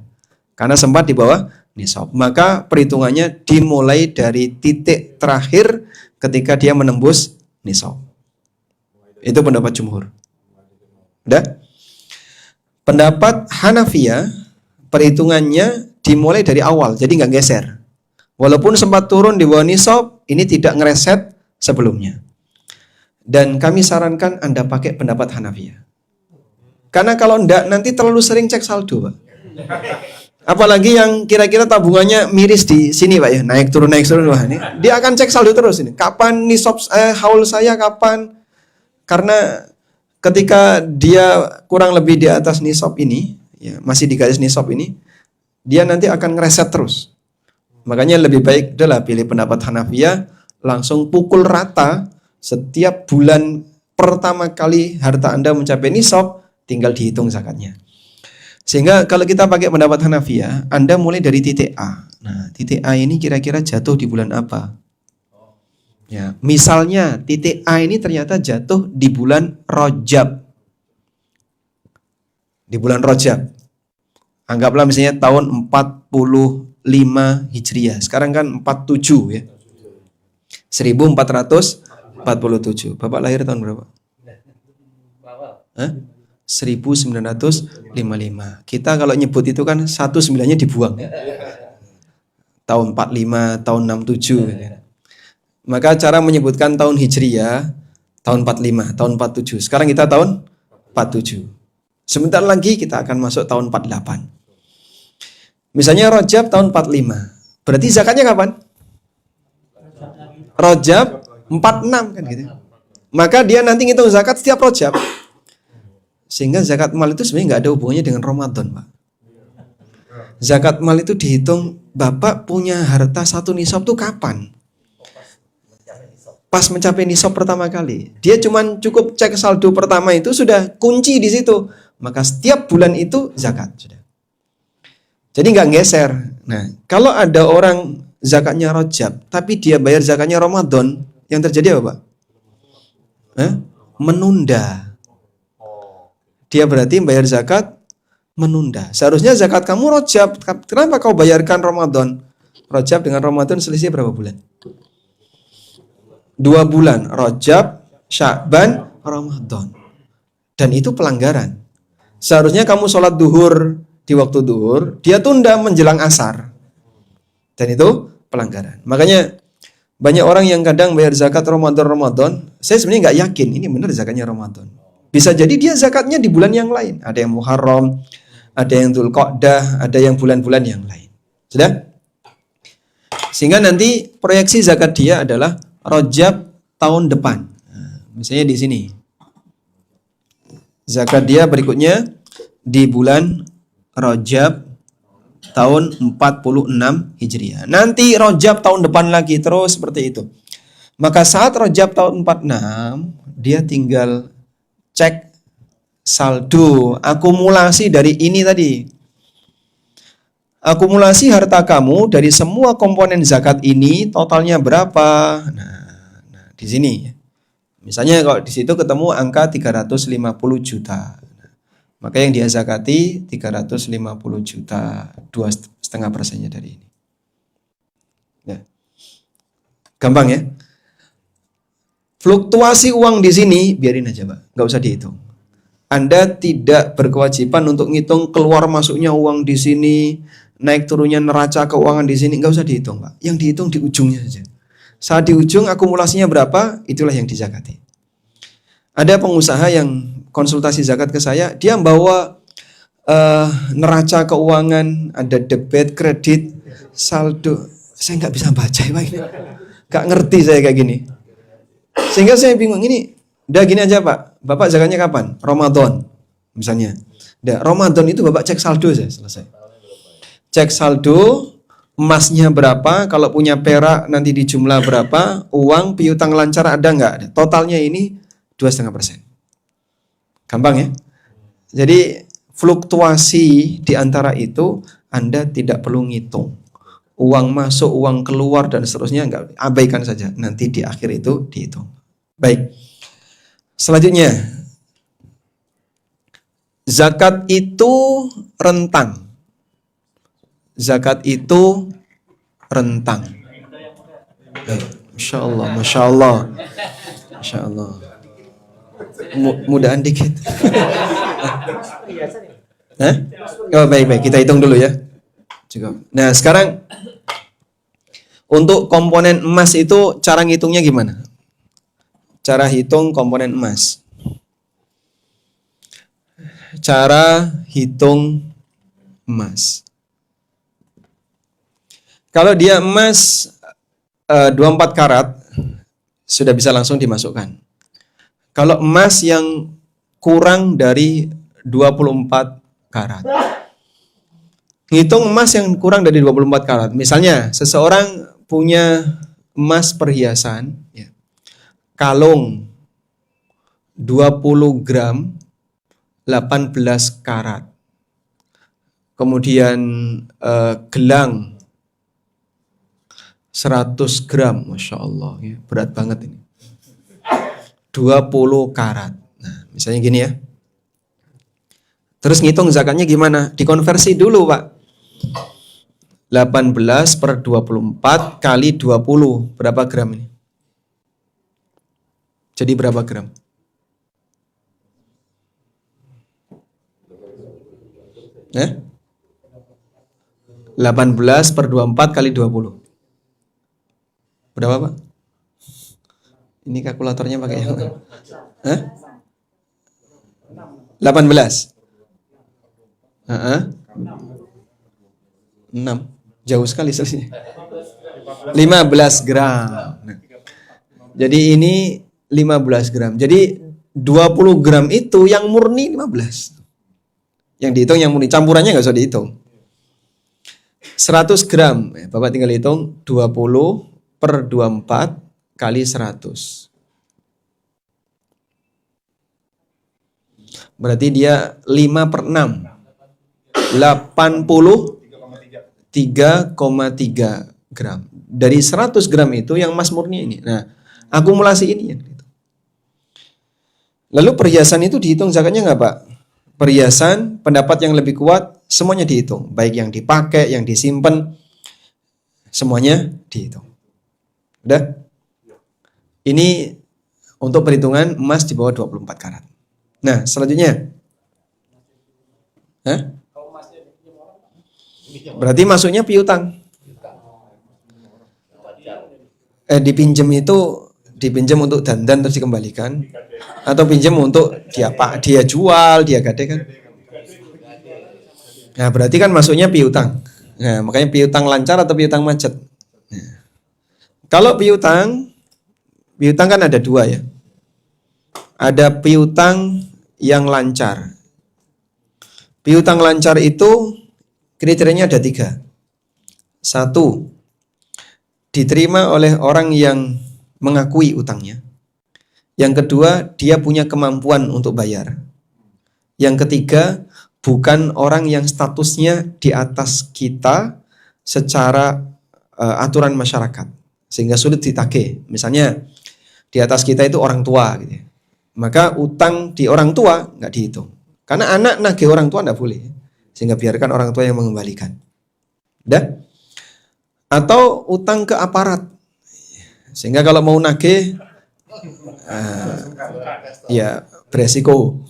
Karena sempat di bawah nisab. Maka perhitungannya dimulai dari titik terakhir ketika dia menembus nisab. Itu pendapat jumhur. Udah? Pendapat Hanafiyah, perhitungannya dimulai dari awal, jadi nggak geser. Walaupun sempat turun di bawah nisab, ini tidak ngereset sebelumnya. Dan kami sarankan Anda pakai pendapat Hanafiyah. Karena kalau enggak, nanti terlalu sering cek saldo, Pak. Apalagi yang kira-kira tabungannya miris di sini, Pak ya, naik turun. Wah, ini dia akan cek saldo terus ini. Kapan nisab haul saya kapan? Karena ketika dia kurang lebih di atas nisab ini, ya, masih di garis nisab ini, dia nanti akan ngereset terus. Makanya lebih baik adalah pilih pendapat Hanafiyah, langsung pukul rata setiap bulan pertama kali harta Anda mencapai nisab, tinggal dihitung zakatnya. Sehingga kalau kita pakai pendapat Hanafiyah, Anda mulai dari titik A. Nah, titik A ini kira-kira jatuh di bulan apa? Ya, misalnya titik A ini ternyata jatuh di bulan Rajab. Di bulan Rajab. Anggaplah misalnya tahun 45 Hijriah. Sekarang kan 47 ya. 1447. Bapak lahir tahun berapa? Hah? 1955. Kita kalau nyebut itu kan 19-nya dibuang. Tahun 45, tahun 67 gitu. Maka cara menyebutkan tahun Hijriah tahun 45, tahun 47. Sekarang kita tahun 47. Sebentar lagi kita akan masuk tahun 48. Misalnya Rajab tahun 45. Berarti zakatnya kapan? Rajab 46 kan gitu. Maka dia nanti ngitung zakat setiap Rajab. Sehingga zakat mal itu sebenarnya nggak ada hubungannya dengan Ramadan, Pak. Zakat mal itu dihitung Bapak punya harta 1 nisab tuh kapan? Pas mencapai nisab pertama kali. Dia cuman cukup cek saldo pertama itu sudah kunci di situ. Maka setiap bulan itu zakat sudah. Jadi nggak geser. Nah, kalau ada orang zakatnya Rajab, tapi dia bayar zakatnya Ramadan, yang terjadi apa, Pak? Menunda. Dia berarti bayar zakat menunda. Seharusnya zakat kamu Rajab. Kenapa kau bayarkan Ramadan? Rajab dengan Ramadan selisih berapa bulan? 2 bulan. Rajab, Sya'ban, Ramadan. Dan itu pelanggaran. Seharusnya kamu sholat duhur di waktu duhur, dia tunda menjelang asar. Dan itu pelanggaran. Makanya banyak orang yang kadang bayar zakat Ramadan, saya sebenarnya nggak yakin ini benar zakatnya Ramadan. Bisa jadi dia zakatnya di bulan yang lain. Ada yang Muharram, ada yang Dzulqa'dah, ada yang bulan-bulan yang lain. Sudah? Sehingga nanti proyeksi zakat dia adalah Rajab tahun depan. Nah, misalnya di sini. Zakat dia berikutnya di bulan Rajab tahun 46 Hijriah. Nanti Rajab tahun depan lagi terus seperti itu. Maka saat Rajab tahun 46, dia tinggal cek saldo akumulasi dari ini tadi. akumulasi harta kamu dari semua komponen zakat ini totalnya berapa? Nah, di sini. Misalnya kalau di situ ketemu angka 350 juta. Maka yang dia zakati 350 juta, 2,5%-nya dari ini. Ya. Gampang ya? Fluktuasi uang di sini biarin aja, Pak. Nggak usah dihitung. Anda tidak berkewajiban untuk ngitung keluar masuknya uang di sini, naik turunnya neraca keuangan di sini, nggak usah dihitung, Pak. Yang dihitung di ujungnya saja. Saat di ujung akumulasinya berapa, itulah yang dizakati. Ada pengusaha yang konsultasi zakat ke saya, dia bawa neraca keuangan, ada debit, kredit, saldo. Saya nggak bisa baca, Pak. Nggak ngerti saya kayak gini. Sehingga saya bingung, ini udah gini aja, Pak. Bapak zakatnya kapan? Ramadan misalnya. Ramadan itu Bapak cek saldo saja, selesai. Cek saldo, emasnya berapa, kalau punya perak nanti di jumlah berapa, uang piutang lancar ada nggak? Totalnya ini 2,5%. Gampang ya? Jadi fluktuasi di antara itu Anda tidak perlu ngitung. Uang masuk, uang keluar dan seterusnya enggak, abaikan saja. Nanti di akhir itu dihitung. Baik. Selanjutnya, zakat itu rentang. Zakat itu rentang. Masya Allah, Masya Allah. Masya Allah. Mudahan dikit. Hah? Oh, baik, kita hitung dulu ya. Cukup. Nah, sekarang untuk komponen emas itu cara ngitungnya gimana? Cara hitung komponen emas. Cara hitung emas. Kalau dia emas 24 karat sudah bisa langsung dimasukkan. Kalau emas yang kurang dari 24 karat. Ngitung emas yang kurang dari 24 karat. Misalnya seseorang punya emas perhiasan, ya, kalung 20 gram 18 karat. Kemudian gelang 100 gram, Masya Allah, ya, berat banget ini. 20 karat. Nah, misalnya gini ya. Terus ngitung zakatnya gimana? Dikonversi dulu, Pak. 18 per 24 kali 20. Berapa gram ini? Jadi berapa gram? Eh? 18 per 24 kali 20. Berapa, Pak? Ini kalkulatornya pakai yang mana? Hah? 18. 6. Jauh sekali selisihnya. 15 gram. Nah, jadi ini 15 gram. Jadi 20 gram itu yang murni 15. Yang dihitung yang murni. Campurannya nggak usah dihitung. 100 gram. Bapak tinggal hitung 20 per 24 kali 100. Berarti dia 5 per 6. 83,3 gram. Dari 100 gram itu yang emas murni ini. Nah, akumulasi ini yang dihitung. Lalu perhiasan itu dihitung zakatnya nggak, Pak? Perhiasan, pendapat yang lebih kuat, semuanya dihitung. Baik yang dipakai, yang disimpan, semuanya dihitung. Udah? Ini untuk perhitungan emas di bawah 24 karat. Nah, selanjutnya. Hah? Berarti masuknya piutang. Dipinjam itu dipinjam untuk dandan terus dikembalikan, atau pinjam untuk dia jual, dia gadekan. Nah, berarti kan masuknya piutang. Nah, makanya piutang lancar atau piutang macet. Nah, kalau piutang kan ada dua ya. Ada piutang yang lancar. Piutang lancar itu kriterianya ada 3. 1, diterima oleh orang yang mengakui utangnya. Yang kedua, dia punya kemampuan untuk bayar. Yang ketiga, bukan orang yang statusnya di atas kita secara aturan masyarakat, sehingga sulit ditagih. Misalnya di atas kita itu orang tua gitu ya. Maka utang di orang tua nggak dihitung. Karena anak nagih orang tua nggak boleh. Sehingga biarkan orang tua yang mengembalikan. Udah? Atau utang ke aparat. Sehingga kalau mau nagih ya beresiko.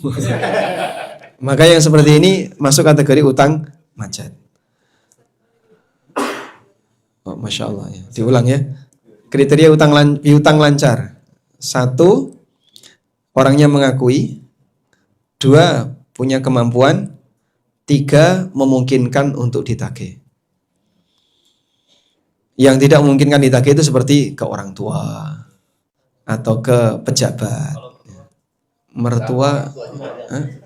Maka yang seperti ini masuk kategori utang macet. Oh, Masya Allah ya. Diulang ya. Kriteria piutang lancar. 1, orangnya mengakui. 2, punya kemampuan. 3, memungkinkan untuk ditagih. Yang tidak memungkinkan ditagih itu seperti ke orang tua atau ke pejabat. Mertua,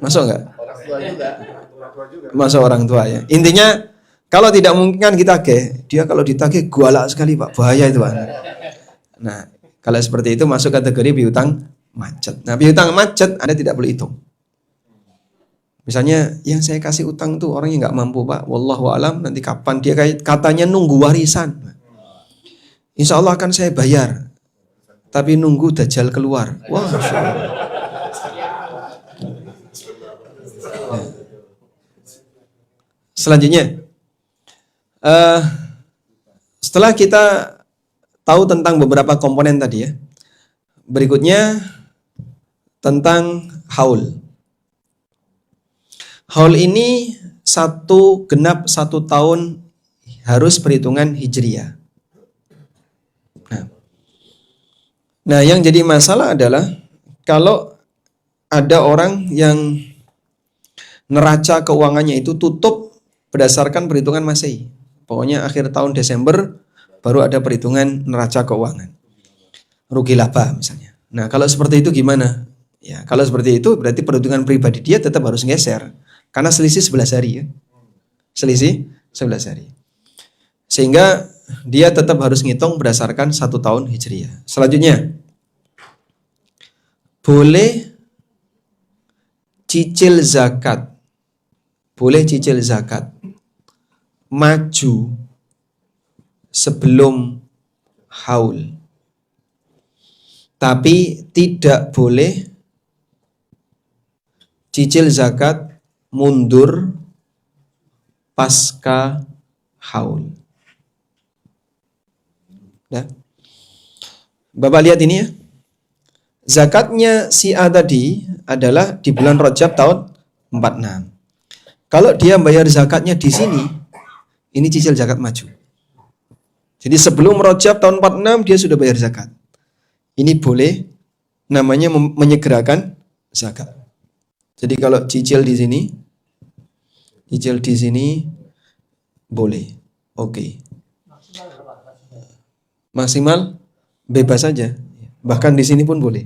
masuk nggak? Orang tua juga. Masuk orang tua ya. Intinya kalau tidak memungkinkan ditagih, dia kalau ditagih galak sekali Pak, bahaya itu Pak. Nah, kalau seperti itu masuk kategori piutang macet. Nah, piutang macet Anda tidak boleh hitung. Misalnya yang saya kasih utang tuh orangnya nggak mampu Pak, wallahu alam, nanti kapan dia katanya nunggu warisan. Insya Allah akan saya bayar, tapi nunggu dajjal keluar. Wah, Masya Allah. Nah. Selanjutnya, setelah kita tahu tentang beberapa komponen tadi ya, berikutnya tentang haul. Haul ini genap 1 tahun harus perhitungan hijriyah. Nah, yang jadi masalah adalah kalau ada orang yang neraca keuangannya itu tutup berdasarkan perhitungan Masehi. Pokoknya akhir tahun Desember baru ada perhitungan neraca keuangan. Rugi laba misalnya. Nah, kalau seperti itu gimana? Ya, kalau seperti itu berarti perhitungan pribadi dia tetap harus geser. Karena selisih 11 hari ya. Selisih 11 hari. Sehingga dia tetap harus ngitung berdasarkan 1 tahun hijriyah. Selanjutnya, boleh cicil zakat. Boleh cicil zakat. Maju sebelum haul. Tapi tidak boleh cicil zakat mundur pasca haul. Nah, Bapak lihat ini ya. Zakatnya si A tadi adalah di bulan Rajab tahun 46. Kalau dia bayar zakatnya di sini, ini cicil zakat maju. Jadi sebelum Rajab tahun 46 dia sudah bayar zakat. Ini boleh namanya menyegerakan zakat. Jadi kalau cicil di sini boleh. Oke. Maksimal bebas saja. Bahkan di sini pun boleh.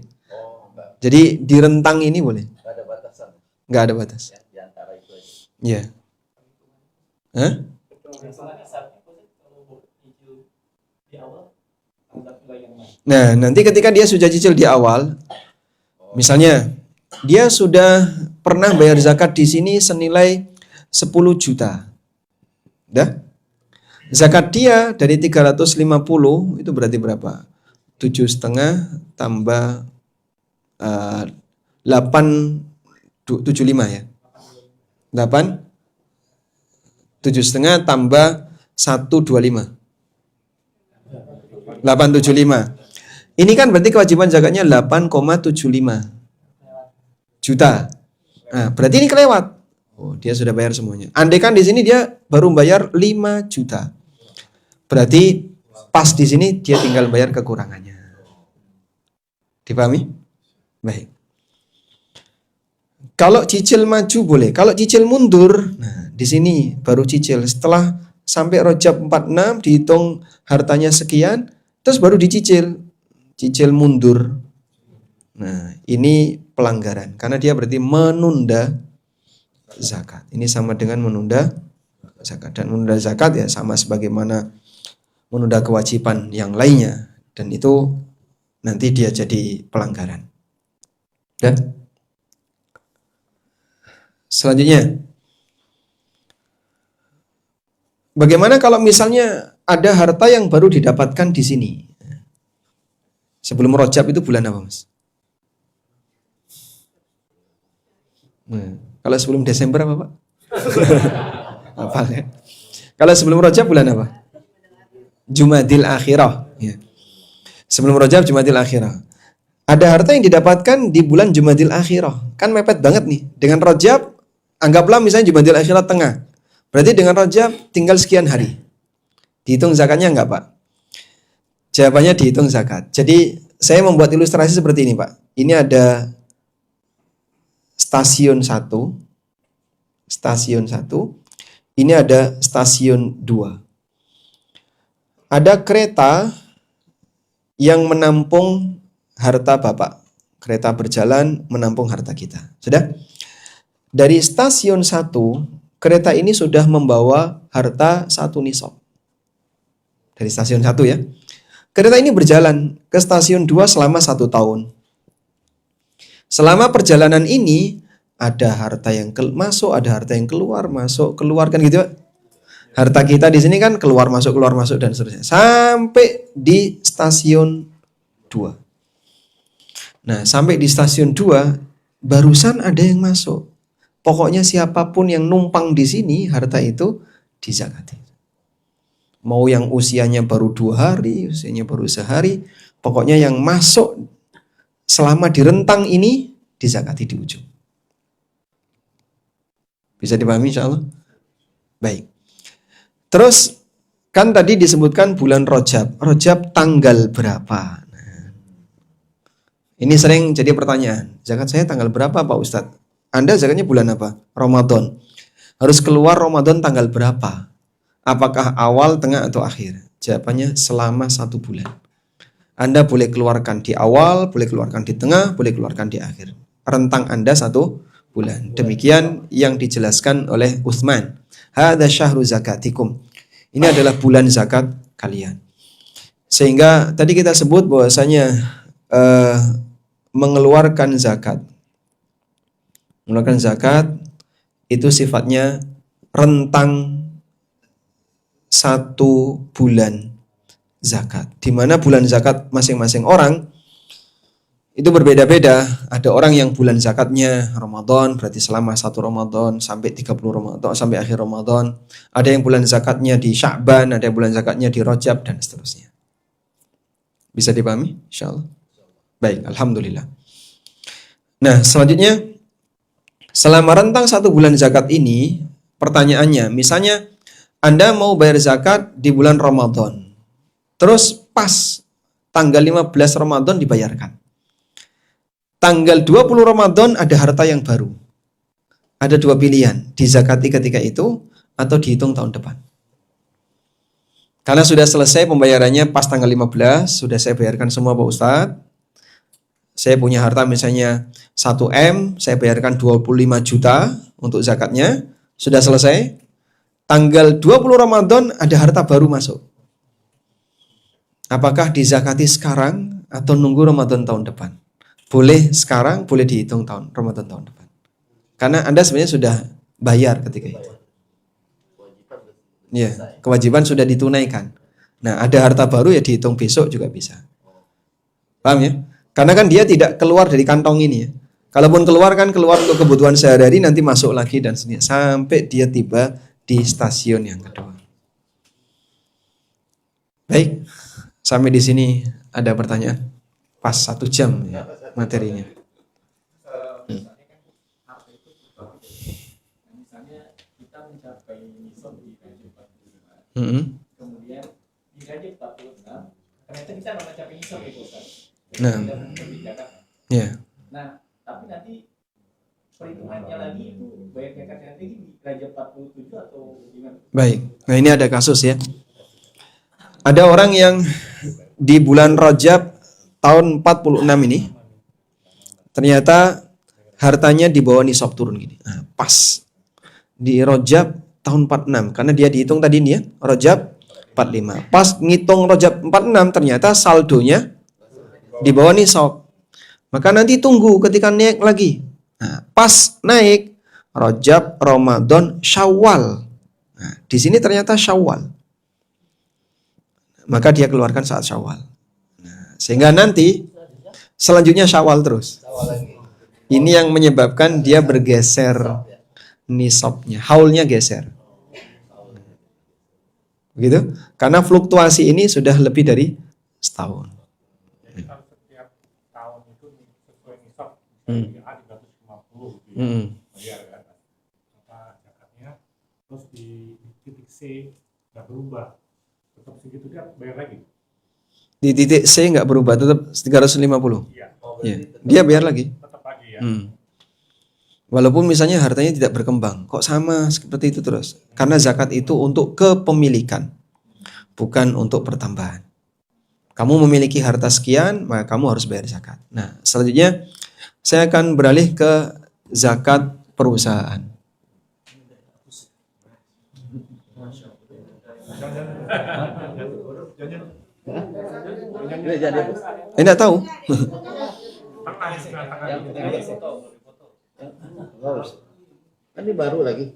Jadi di rentang ini boleh. Nggak ada batasan. Nggak ada batas. Di antara itu aja. Ya. Hah? Nah, nanti ketika dia sudah cicil di awal, misalnya dia sudah pernah bayar zakat di sini senilai 10 juta. Dah? Zakat dia dari 350 itu berarti berapa? 7,5 tambah 875 ya. 7,5 tambah 125. 875. Ini kan berarti kewajiban zakatnya 8,75 juta. Nah, berarti ini kelewat. Oh, dia sudah bayar semuanya. Andai kan di sini dia baru bayar 5 juta. Berarti pas di sini dia tinggal bayar kekurangannya. Dipahami? Baik. Kalau cicil maju boleh, kalau cicil mundur, nah di sini baru cicil. Setelah sampai Rajab 46 dihitung hartanya sekian, terus baru dicicil. Cicil mundur. Nah, ini pelanggaran karena dia berarti menunda zakat. Ini sama dengan menunda zakat, dan menunda zakat ya sama sebagaimana menunda kewajiban yang lainnya, dan itu nanti dia jadi pelanggaran. Dan selanjutnya Bagaimana kalau misalnya ada harta yang baru didapatkan di sini? Sebelum Rajab itu bulan apa, Mas? Nah, kalau sebelum Desember apa, Pak? Apa ya? Kalau sebelum Rajab bulan apa? Jumadil Akhirah. Ya. Sebelum Rajab Jumadil Akhirah. Ada harta yang didapatkan di bulan Jumadil Akhirah. Kan mepet banget nih. Dengan Rajab, anggaplah misalnya Jumadil Akhirah tengah. Berarti dengan Rajab tinggal sekian hari. Dihitung zakatnya enggak, Pak? Jawabannya dihitung zakat. Jadi saya membuat ilustrasi seperti ini, Pak. Ini ada stasiun 1. Stasiun 1. Ini ada stasiun 2. Ada kereta yang menampung harta Bapak. Kereta berjalan menampung harta kita. Sudah? Dari stasiun 1, kereta ini sudah membawa harta 1 nisab. Dari stasiun 1 ya. Kereta ini berjalan ke stasiun 2 selama 1 tahun. Selama perjalanan ini ada harta yang masuk, ada harta yang keluar, masuk, keluar kan gitu, Pak. Harta kita di sini kan keluar masuk dan seterusnya. Sampai di stasiun 2. Nah, sampai di stasiun 2 barusan ada yang masuk. Pokoknya siapapun yang numpang di sini harta itu dizakati. Mau yang usianya baru 2 hari, usianya baru sehari, pokoknya yang masuk selama di rentang ini dizakati di ujung. Bisa dipahami insyaallah? Baik. Terus kan tadi disebutkan bulan Rajab. Rajab tanggal berapa? Nah, ini sering jadi pertanyaan. Zakat saya tanggal berapa, Pak Ustadz? Anda zakatnya bulan apa? Ramadan. Harus keluar Ramadan tanggal berapa? Apakah awal, tengah, atau akhir? Jawabannya selama 1 bulan. Anda boleh keluarkan di awal, boleh keluarkan di tengah, boleh keluarkan di akhir. Rentang Anda 1 bulan. Demikian yang dijelaskan oleh Utsman. Hadza syahru zakatikum. Ini adalah bulan zakat kalian. Sehingga tadi kita sebut bahwasanya mengeluarkan zakat. Mengeluarkan zakat itu sifatnya rentang 1 bulan zakat. Di mana bulan zakat masing-masing orang itu berbeda-beda. Ada orang yang bulan zakatnya Ramadan, berarti selama 1 Ramadan sampai 30 Ramadan sampai akhir Ramadan. Ada yang bulan zakatnya di Sya'ban, ada yang bulan zakatnya di Rajab dan seterusnya. Bisa dipahami? Insyaallah. Baik, alhamdulillah. Nah, selanjutnya selama rentang 1 bulan zakat ini, pertanyaannya, misalnya Anda mau bayar zakat di bulan Ramadan. Terus pas tanggal 15 Ramadan dibayarkan. Tanggal 20 Ramadan ada harta yang baru. Ada 2 pilihan, dizakati ketika itu atau dihitung tahun depan. Karena sudah selesai pembayarannya pas tanggal 15, sudah saya bayarkan semua Pak Ustadz. Saya punya harta misalnya 1 M, saya bayarkan 25 juta untuk zakatnya, sudah selesai. Tanggal 20 Ramadan ada harta baru masuk. Apakah dizakati sekarang atau nunggu Ramadan tahun depan? Boleh sekarang, boleh dihitung Ramadan tahun depan. Karena Anda sebenarnya sudah bayar ketika itu. Ya, kewajiban sudah ditunaikan. Nah, ada harta baru ya dihitung besok juga bisa. Paham ya? Karena kan dia tidak keluar dari kantong ini ya. Kalaupun keluar kan keluar untuk kebutuhan sehari-hari, nanti masuk lagi dan seterusnya sampai dia tiba di stasiun yang kedua. Baik, sampai di sini ada pertanyaan? Pas 1 jam ya materinya. Misalnya kita mencapai nisab di Rajab 45, kemudian di Rajab 46 ternyata kita nggak mencapai nisab itu kan. Nah, ya. Nah, tapi nanti perhitungannya lagi itu bayar zakatnya nanti di Rajab 47 atau gimana? Baik. Nah, ini ada kasus ya. Ada orang yang di bulan Rajab tahun 46 ini ternyata hartanya di bawah nisab turun gini. Nah, pas di Rajab tahun 46 karena dia dihitung tadi ini ya, Rajab 45. Pas ngitung Rajab 46 ternyata saldonya di bawah nisab. Maka nanti tunggu ketika naik lagi. Nah, pas naik Rajab, Ramadan, Syawal. Nah, di sini ternyata Syawal. Maka dia keluarkan saat Syawal. Nah, sehingga nanti selanjutnya Syawal terus. Ini yang menyebabkan dia bergeser nisabnya, haulnya geser. Begitu? Karena fluktuasi ini sudah lebih dari setahun. Jadi kalau setiap tahun itu sesuai nisab, misalnya A 350 gitu ya, bayar kan, apa zakatnya, terus di titik C nggak berubah, tetap segitu dia bayar lagi. Di titik C nggak berubah, tetap 350. Iya. Ya. Dia bayar lagi. Tetap lagi ya. Walaupun misalnya hartanya tidak berkembang, kok sama seperti itu terus? Karena zakat itu untuk kepemilikan, bukan untuk pertambahan. Kamu memiliki harta sekian, maka kamu harus bayar zakat. Nah, selanjutnya saya akan beralih ke zakat perusahaan. Tidak tahu. Kan ini baru lagi.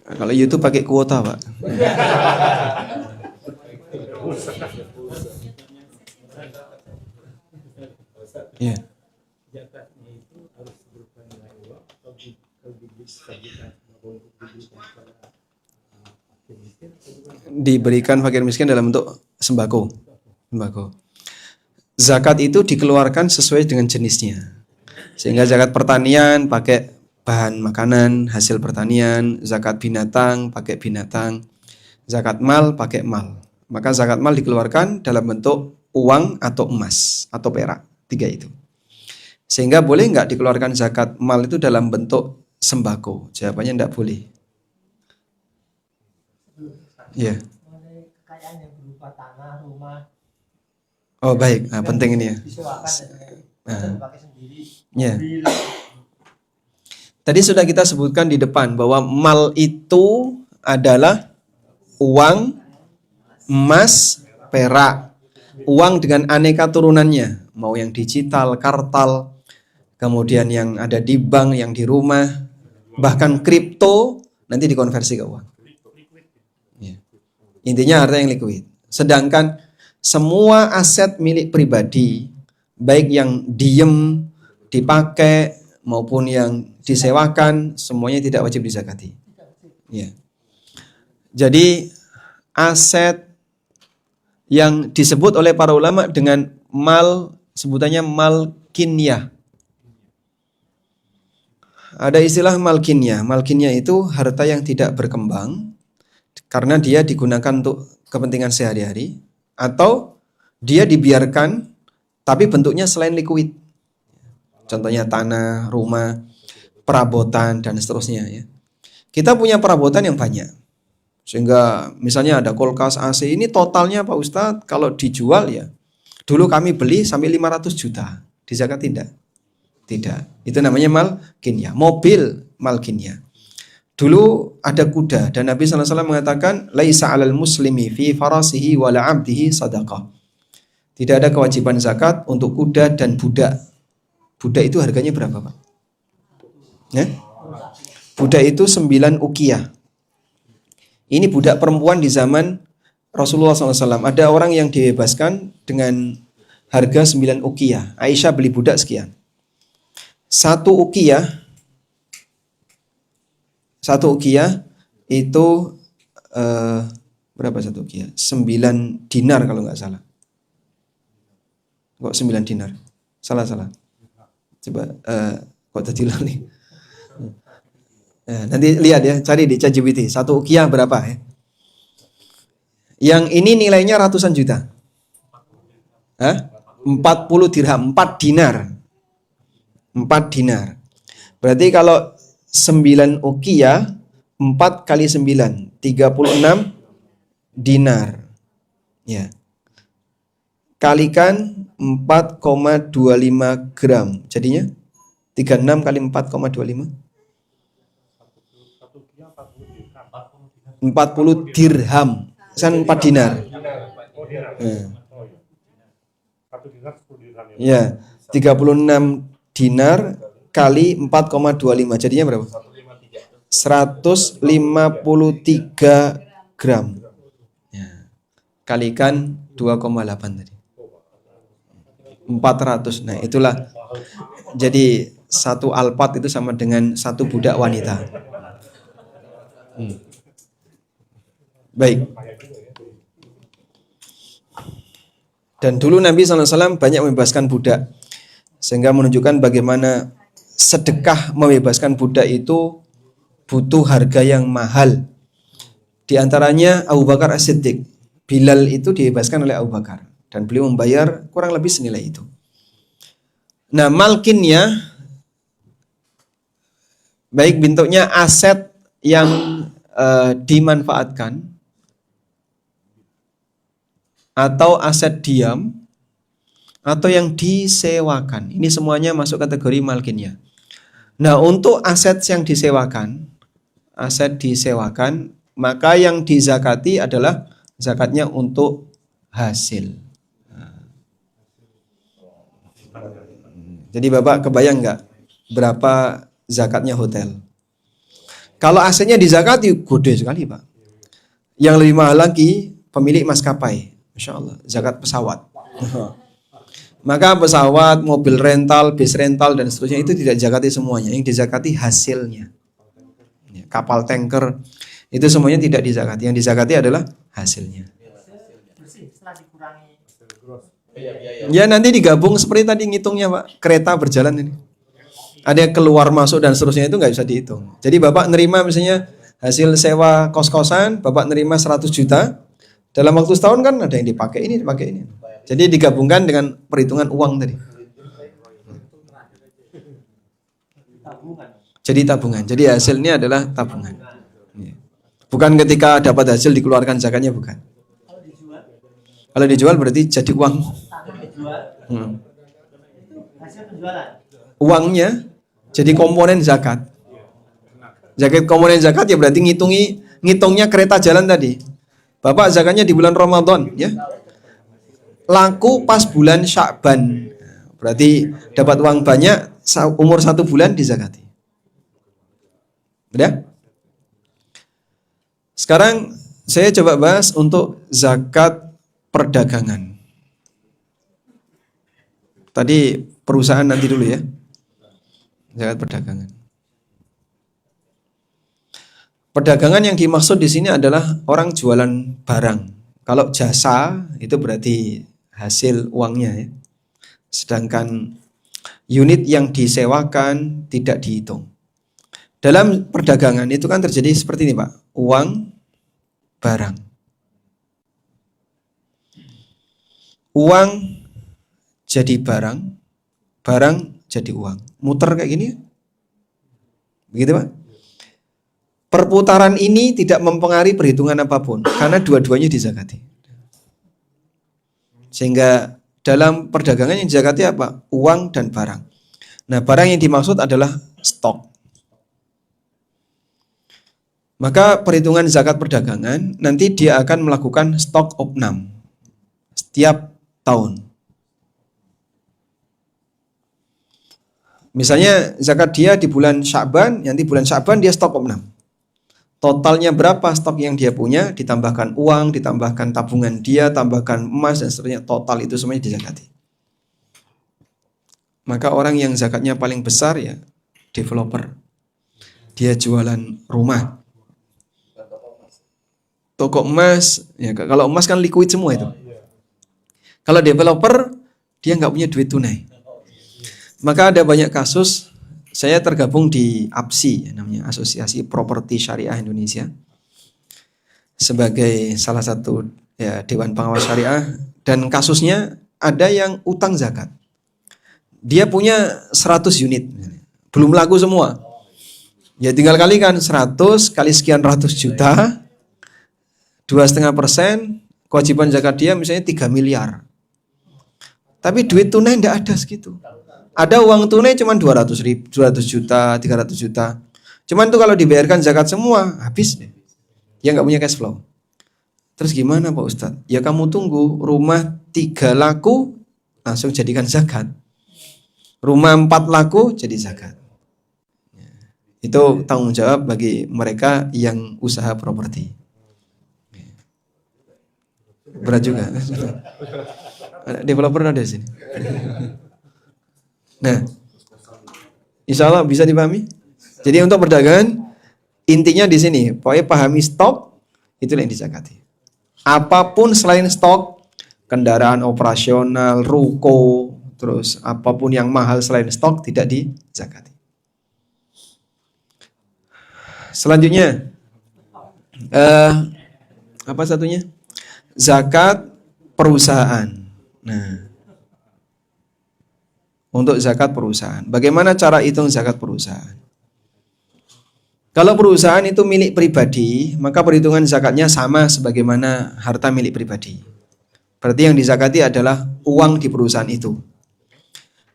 Kalau YouTube pakai kuota, Pak. Ya. Zakatnya itu harus berupa nilai uang atau kalau diberikan untuk diberikan kepada fakir miskin. Diberikan fakir miskin dalam bentuk sembako. Zakat itu dikeluarkan sesuai dengan jenisnya. Sehingga zakat pertanian pakai bahan makanan, hasil pertanian, zakat binatang pakai binatang, zakat mal pakai mal. Maka zakat mal dikeluarkan dalam bentuk uang atau emas atau perak, 3 itu. Sehingga boleh nggak dikeluarkan zakat mal itu dalam bentuk sembako? Jawabannya enggak boleh. Ya. Kekayaan yang berupa tanah, rumah. Oh baik, nah, penting ini ya. Disewakan dan dipakai sendiri. Ya. Tadi sudah kita sebutkan di depan bahwa mal itu adalah uang, emas, perak, uang dengan aneka turunannya, mau yang digital, kartal, kemudian yang ada di bank, yang di rumah, bahkan kripto nanti dikonversi ke uang. Ya. Intinya harta yang liquid. Sedangkan semua aset milik pribadi, baik yang diem, dipakai, maupun yang disewakan, semuanya tidak wajib dizakati. Ya. Jadi aset yang disebut oleh para ulama dengan mal, sebutannya mal kinyah. Ada istilah mal kinyah. Mal kinyah itu harta yang tidak berkembang karena dia digunakan untuk kepentingan sehari-hari, atau dia dibiarkan tapi bentuknya selain liquid. Contohnya tanah, rumah, perabotan, dan seterusnya ya. Kita punya perabotan yang banyak. Sehingga misalnya ada kulkas, AC, ini totalnya Pak Ustadz kalau dijual ya. Dulu kami beli sampai 500 juta. Dizakat tidak? Tidak. Itu namanya mal kinyah. Mobil mal kinyah. Dulu ada kuda dan Nabi SAW mengatakan laisa 'alal muslimi fi farasihi wala 'abdihi sadaqah. Tidak ada kewajiban zakat untuk kuda dan budak. Budak itu harganya berapa, Pak? Ya? Budak itu 9 uqiyah. Ini budak perempuan di zaman Rasulullah SAW. Ada orang yang dibebaskan dengan harga 9 uqiyah. Aisyah beli budak sekian. Satu uqiyah itu berapa satu uqiyah? 9 dinar kalau nggak salah. Kok 9 dinar? Salah. Coba kok tadi lali. Nanti lihat ya, cari di ChatGPT. Satu uqiyah berapa ya? Yang ini nilainya ratusan juta. 40 dirham, 4 dinar. 4 dinar. Berarti kalau 9 uqiyah 4 kali 9 36 dinar. Ya. Kalikan 4,25 gram. Jadinya 36 kali 4,25 40 dirham. Kan 4 dinar. Satu dinar 10 dirham Ya, 36 dinar kali 4,25 jadinya berapa? 153 gram. Ya. Kalikan 2,8 tadi. 400. Nah, itulah. Jadi satu alpat itu sama dengan satu budak wanita. Baik. Dan dulu Nabi SAW banyak membebaskan budak. Sehingga menunjukkan bagaimana sedekah membebaskan budak itu butuh harga yang mahal. Di antaranya Abu Bakar As-Siddiq. Bilal itu dibebaskan oleh Abu Bakar. Dan beliau membayar kurang lebih senilai itu. Nah, malkinnya baik bentuknya aset yang dimanfaatkan atau aset diam atau yang disewakan. Ini semuanya masuk kategori malkinnya. Nah, untuk aset yang disewakan, maka yang dizakati adalah zakatnya untuk hasil. Jadi Bapak kebayang nggak berapa zakatnya hotel? Kalau asetnya dizakati, gede sekali Pak. Yang lebih mahal lagi pemilik maskapai. Masya Allah, zakat pesawat. Maka pesawat, mobil rental, bis rental, dan seterusnya itu tidak dizakati semuanya. Yang dizakati hasilnya. Kapal tanker, itu semuanya tidak dizakati. Yang dizakati adalah hasilnya. Bersih setelah dikurangi. Ya nanti digabung seperti tadi ngitungnya Pak. Kereta berjalan ini. Ada yang keluar masuk dan seterusnya itu nggak bisa dihitung. Jadi Bapak nerima misalnya hasil sewa kos-kosan, Bapak nerima 100 juta. Dalam waktu setahun kan ada yang dipakai ini. Jadi digabungkan dengan perhitungan uang tadi. Jadi tabungan. Jadi hasilnya adalah tabungan. Bukan ketika dapat hasil dikeluarkan zakatnya, bukan. Kalau dijual berarti jadi uang. Tanah dijual. Hasil penjualan. Uangnya jadi komponen zakat. Komponen zakat ya berarti ngitungnya kereta jalan tadi. Bapak zakatnya di bulan Ramadan, ya. Laku pas bulan Sya'ban. Berarti dapat uang banyak, umur 1 bulan dizakati. Udah? Sekarang saya coba bahas untuk zakat perdagangan. Tadi perusahaan nanti dulu ya. Zakat perdagangan. Perdagangan yang dimaksud di sini adalah orang jualan barang. Kalau jasa itu berarti hasil uangnya ya. Sedangkan unit yang disewakan tidak dihitung. Dalam perdagangan itu kan terjadi seperti ini Pak. Uang, barang. Uang jadi barang, barang jadi uang. Muter kayak gini. Begitu Pak. Perputaran ini tidak mempengaruhi perhitungan apapun karena dua-duanya dizakati. Sehingga dalam perdagangan yang dizakati apa? Uang dan barang. Nah, barang yang dimaksud adalah stok. Maka perhitungan zakat perdagangan nanti dia akan melakukan stok opnam setiap tahun. Misalnya zakat dia di bulan Sya'ban, nanti bulan Sya'ban dia stok opnam. Totalnya berapa stok yang dia punya, ditambahkan uang, ditambahkan tabungan dia, tambahkan emas dan seterusnya, total itu semuanya dizakati. Maka orang yang zakatnya paling besar ya developer. Dia jualan rumah. Toko emas, ya kalau emas kan liquid semua itu. Kalau developer dia nggak punya duit tunai. Maka ada banyak kasus. Saya tergabung di APSI, namanya Asosiasi Properti Syariah Indonesia, sebagai salah satu ya, Dewan Pengawas Syariah. Dan kasusnya ada yang utang zakat. Dia punya 100 unit, belum laku semua. Ya tinggal kalikan 100 kali sekian ratus juta, 2,5%, kewajiban zakat dia misalnya 3 miliar. Tapi duit tunai tidak ada segitu. Ada uang tunai cuma 200 juta, 300 juta. Cuman tuh kalau dibayarkan zakat semua, habis deh. Dia nggak punya cash flow. Terus gimana Pak Ustadz? Ya kamu tunggu rumah 3 laku, langsung jadikan zakat. Rumah 4 laku, jadi zakat. Itu tanggung jawab bagi mereka yang usaha properti. Berat juga. Developer ada di sini. Nah, insya Allah bisa dipahami. Jadi untuk perdagangan intinya di sini, pokoknya pahami stok itulah yang dizakati. Apapun selain stok, kendaraan operasional, ruko, terus apapun yang mahal selain stok tidak dizakati. Selanjutnya, apa satunya? Zakat perusahaan. Nah, untuk zakat perusahaan, bagaimana cara hitung zakat perusahaan? Kalau perusahaan itu milik pribadi, maka perhitungan zakatnya sama sebagaimana harta milik pribadi. Berarti yang dizakati adalah uang di perusahaan itu.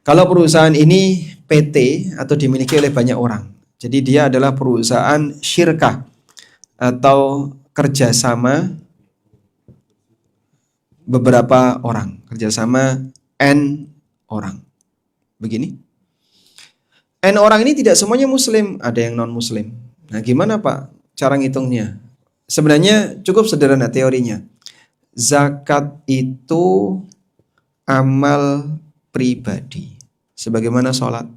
Kalau perusahaan ini PT atau dimiliki oleh banyak orang, jadi dia adalah perusahaan syirkah atau kerjasama beberapa orang, kerjasama N orang. Begini, N orang ini tidak semuanya muslim, ada yang non muslim. Nah, gimana Pak cara ngitungnya? Sebenarnya cukup sederhana teorinya. Zakat itu amal pribadi, sebagaimana sholat.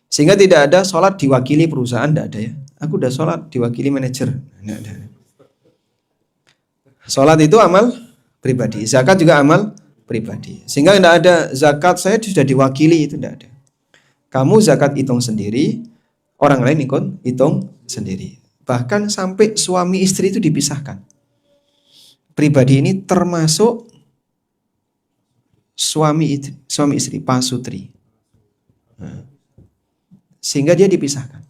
Sehingga tidak ada sholat diwakili perusahaan, tidak ada ya. Aku udah sholat diwakili manajer, tidak ada. Sholat itu amal pribadi, zakat juga amal pribadi. Sehingga tidak ada zakat saya sudah diwakili, itu tidak ada. Kamu zakat hitung sendiri, orang lain ikut hitung sendiri. Bahkan sampai suami istri itu dipisahkan. Pribadi ini termasuk suami istri, pasutri. Nah, sehingga dia dipisahkan.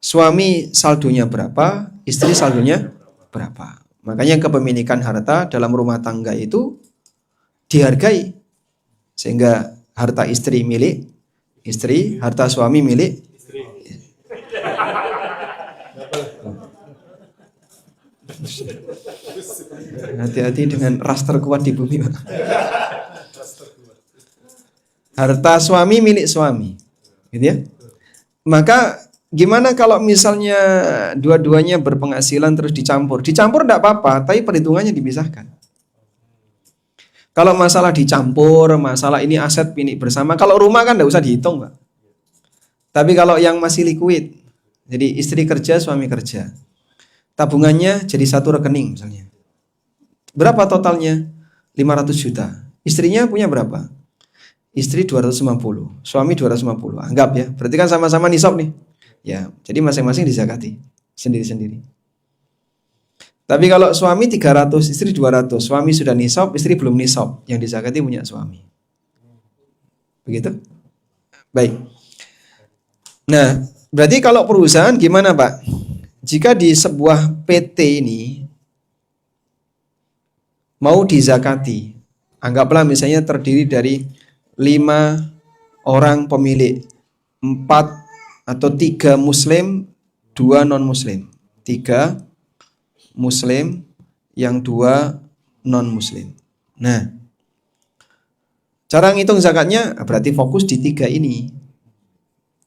Suami saldonya berapa, istri saldonya berapa. Makanya kepemilikan harta dalam rumah tangga itu dihargai. Sehingga harta istri milik istri, harta suami milik hati-hati dengan ras terkuat di bumi. Harta suami milik suami, gitu ya. Maka gimana kalau misalnya dua-duanya berpenghasilan terus dicampur? Dicampur tidak apa-apa, tapi perhitungannya dipisahkan. Kalau masalah dicampur, masalah ini aset milik bersama, kalau rumah kan tidak usah dihitung, Pak. Tapi kalau yang masih liquid, jadi istri kerja, suami kerja, tabungannya jadi satu rekening misalnya. Berapa totalnya? 500 juta. Istrinya punya berapa? Istri 250, suami 250. Anggap ya, berarti kan sama-sama nisab nih. Ya, jadi masing-masing dizakati sendiri-sendiri. Tapi kalau suami 300, istri 200, suami sudah nisab, istri belum nisab, yang dizakati punya suami. Begitu? Baik. Nah, berarti kalau perusahaan gimana, Pak? Jika di sebuah PT ini mau dizakati, anggaplah misalnya terdiri dari 5 orang pemilik, 4 atau 3 muslim, 2 non muslim. 3 muslim, yang 2 non muslim. Nah, cara ngitung zakatnya berarti fokus di 3 ini.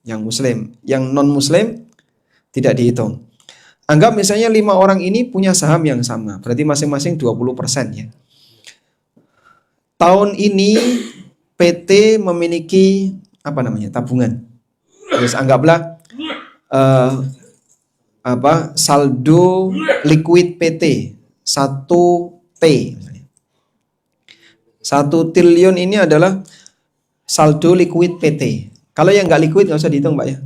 Yang muslim, yang non muslim tidak dihitung. Anggap misalnya 5 orang ini punya saham yang sama, berarti masing-masing 20% ya. Tahun ini PT memiliki tabungan. Terus anggaplah saldo liquid PT 1T misalnya. 1 triliun ini adalah saldo liquid PT. Kalau yang nggak liquid nggak usah dihitung, Pak ya.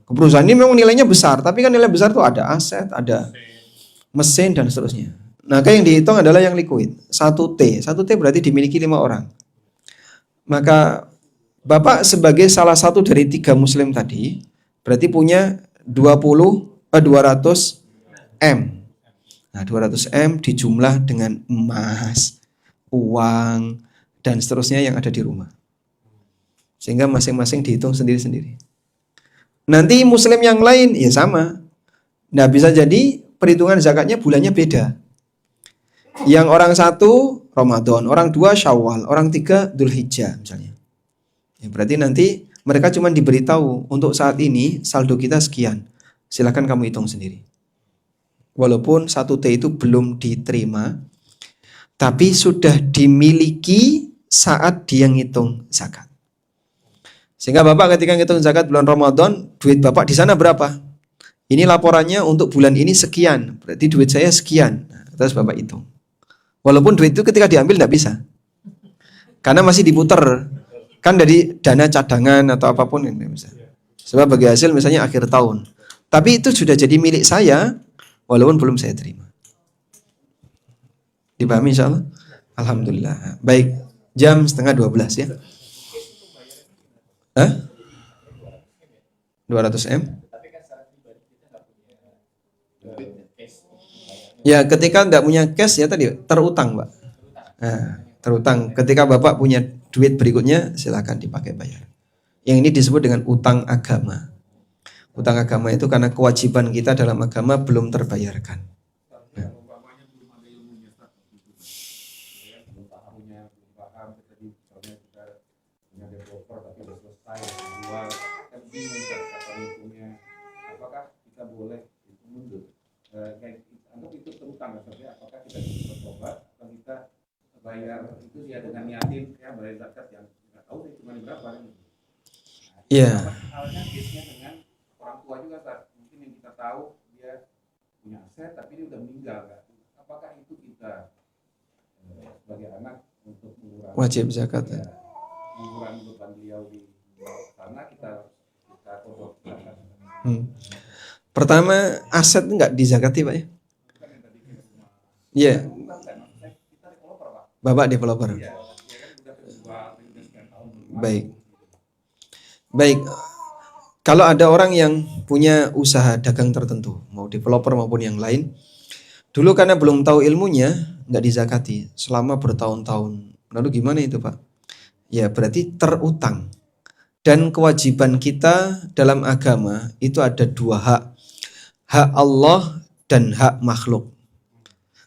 Perusahaan ini memang nilainya besar, tapi kan nilai besar itu ada aset, ada mesin dan seterusnya. Nah, yang dihitung adalah yang liquid, 1T. 1T berarti dimiliki 5 orang. Maka Bapak sebagai salah satu dari 3 muslim tadi berarti punya 200 M. Nah, 200 M dijumlah dengan emas, uang dan seterusnya yang ada di rumah. Sehingga masing-masing dihitung sendiri-sendiri. Nanti muslim yang lain ya sama. Nah, bisa jadi perhitungan zakatnya bulannya beda. Yang orang 1 Ramadan, orang 2 Syawal, orang 3 Dzulhijjah misalnya. Ya, berarti nanti Mereka cuma diberitahu untuk saat ini saldo kita sekian. Silakan kamu hitung sendiri. Walaupun 1T itu belum diterima, tapi sudah dimiliki saat dia ngitung zakat. Sehingga Bapak ketika ngitung zakat bulan Ramadan, duit Bapak di sana berapa? Ini laporannya untuk bulan ini sekian, berarti duit saya sekian. Nah, terus Bapak hitung. Walaupun duit itu ketika diambil tidak bisa. Karena masih diputar. Kan dari dana cadangan atau apapun yang bisa. Sebab bagi hasil misalnya akhir tahun. Tapi itu sudah jadi milik saya, walaupun belum saya terima. Dipahami insya Allah? Alhamdulillah. Baik, jam 11:30 ya. Hah? 200 M? Ya, ketika tidak punya cash ya tadi terutang, Pak. Nah, terutang. Ketika Bapak punya duit berikutnya, silakan dipakai bayar. Yang ini disebut dengan utang agama. Utang agama itu karena kewajiban kita dalam agama belum terbayarkan. Nah. Apakah kita boleh itu mundur? Anggap itu terutang, maksudnya apakah kita bisa bertobat atau kita bayar itu ya dengan niatin ya bayar zakat yang nggak tahu sih cuma berapa kan? Iya. Halnya case-nya dengan orang tua juga Pak. Mungkin yang kita tahu dia punya aset tapi dia udah meninggal kan? Apakah itu kita sebagai anak untuk mengurangi Wajib zakat ya? Mengurangi beban beliau di sana kita kodok zakat. Pertama, aset enggak dizakati, Pak ya? Iya. Bapak developer. Baik. Baik. Kalau ada orang yang punya usaha dagang tertentu, mau developer maupun yang lain, dulu karena belum tahu ilmunya, enggak dizakati selama bertahun-tahun. Lalu gimana itu, Pak? Ya, berarti terutang. Dan kewajiban kita dalam agama itu ada dua hak. Hak Allah dan hak makhluk.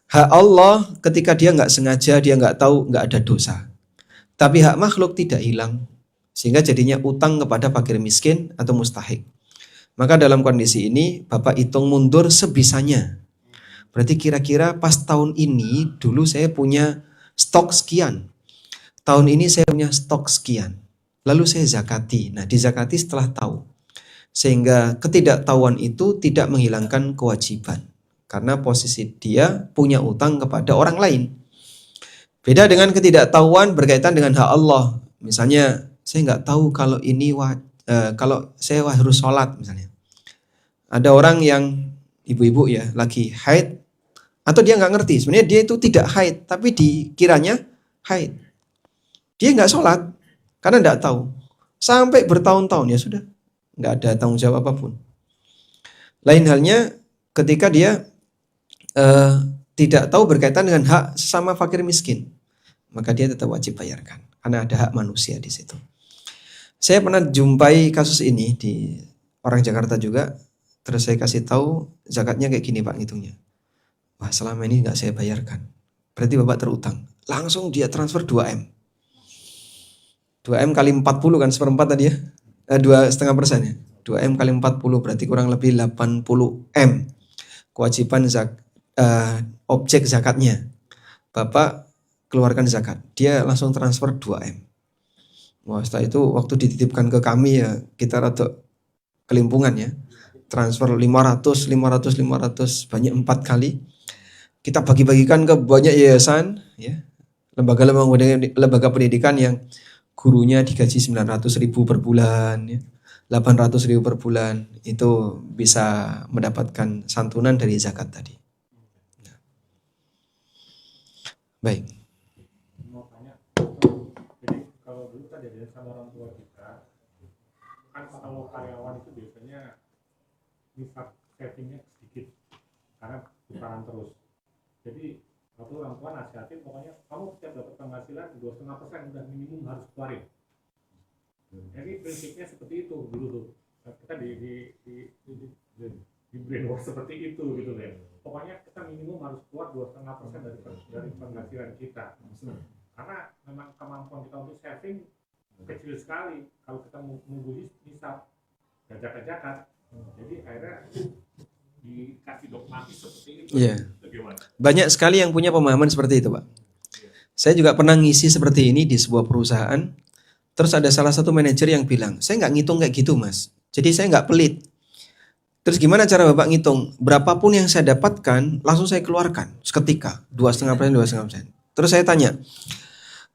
Hak Allah ketika dia nggak sengaja, dia nggak tahu, nggak ada dosa. Tapi hak makhluk tidak hilang. Sehingga jadinya utang kepada fakir miskin atau mustahik. Maka dalam kondisi ini, Bapak hitung mundur sebisanya. Berarti kira-kira pas tahun ini, dulu saya punya stok sekian. Tahun ini saya punya stok sekian. Lalu saya zakati. Nah, dizakati setelah tahu. Sehingga ketidaktahuan itu tidak menghilangkan kewajiban. Karena posisi dia punya utang kepada orang lain. Beda dengan ketidaktahuan berkaitan dengan hak Allah. Misalnya, saya nggak tahu kalau ini kalau saya harus sholat misalnya. Ada orang yang ibu-ibu ya lagi haid atau dia nggak ngerti. Sebenarnya dia itu tidak haid, tapi dikiranya haid. Dia nggak sholat karena nggak tahu. Sampai bertahun-tahun ya sudah, nggak ada tanggung jawab apapun. Lain halnya ketika dia tidak tahu berkaitan dengan hak sesama fakir miskin, maka dia tetap wajib bayarkan karena ada hak manusia di situ. Saya pernah jumpai kasus ini di orang Jakarta juga, terus saya kasih tahu zakatnya kayak gini Pak ngitungnya. Wah selama ini nggak saya bayarkan, berarti Bapak terutang. Langsung dia transfer 2M. 2M kali 40 kan seperempat tadi ya, 2,5% ya. 2M kali 40 berarti kurang lebih 80M. Kewajiban objek zakatnya. Bapak keluarkan zakat, dia langsung transfer 2M. Wah, setelah itu waktu dititipkan ke kami ya kita rada kelimpungan ya. Transfer 500 banyak 4 kali. Kita bagi-bagikan ke banyak yayasan ya. Lembaga pendidikan yang gurunya digaji 900.000 per bulan ya. 800.000 per bulan itu bisa mendapatkan santunan dari zakat tadi. Nah. Baik. Mau tanya, jadi kalau dulu kan jadi sama orang tua kita, kan kalau karyawan itu biasanya bisa savingnya sedikit karena putaran terus. Jadi waktu orang tua nasihatin pokoknya kamu setiap dapat penghasilan 2,5% udah minimum harus keluarin. Jadi prinsipnya seperti itu dulu tuh. Kita di brainwash seperti itu gitu ya. Pokoknya kita minimum harus keluar 2,5% dari penghasilan kita. Karena memang kemampuan kita untuk saving kecil sekali kalau kita menunggu hisab dan zakat. Jadi akhirnya dikasih dogmatis seperti itu. Iya. Bagaimana? Banyak sekali yang punya pemahaman seperti itu, Pak. Saya juga pernah ngisi seperti ini di sebuah perusahaan. Terus ada salah satu manajer yang bilang, saya nggak ngitung kayak gitu, Mas. Jadi saya nggak pelit. Terus gimana cara Bapak ngitung? Berapapun yang saya dapatkan, langsung saya keluarkan seketika, 2,5%, 2,5%. Terus saya tanya,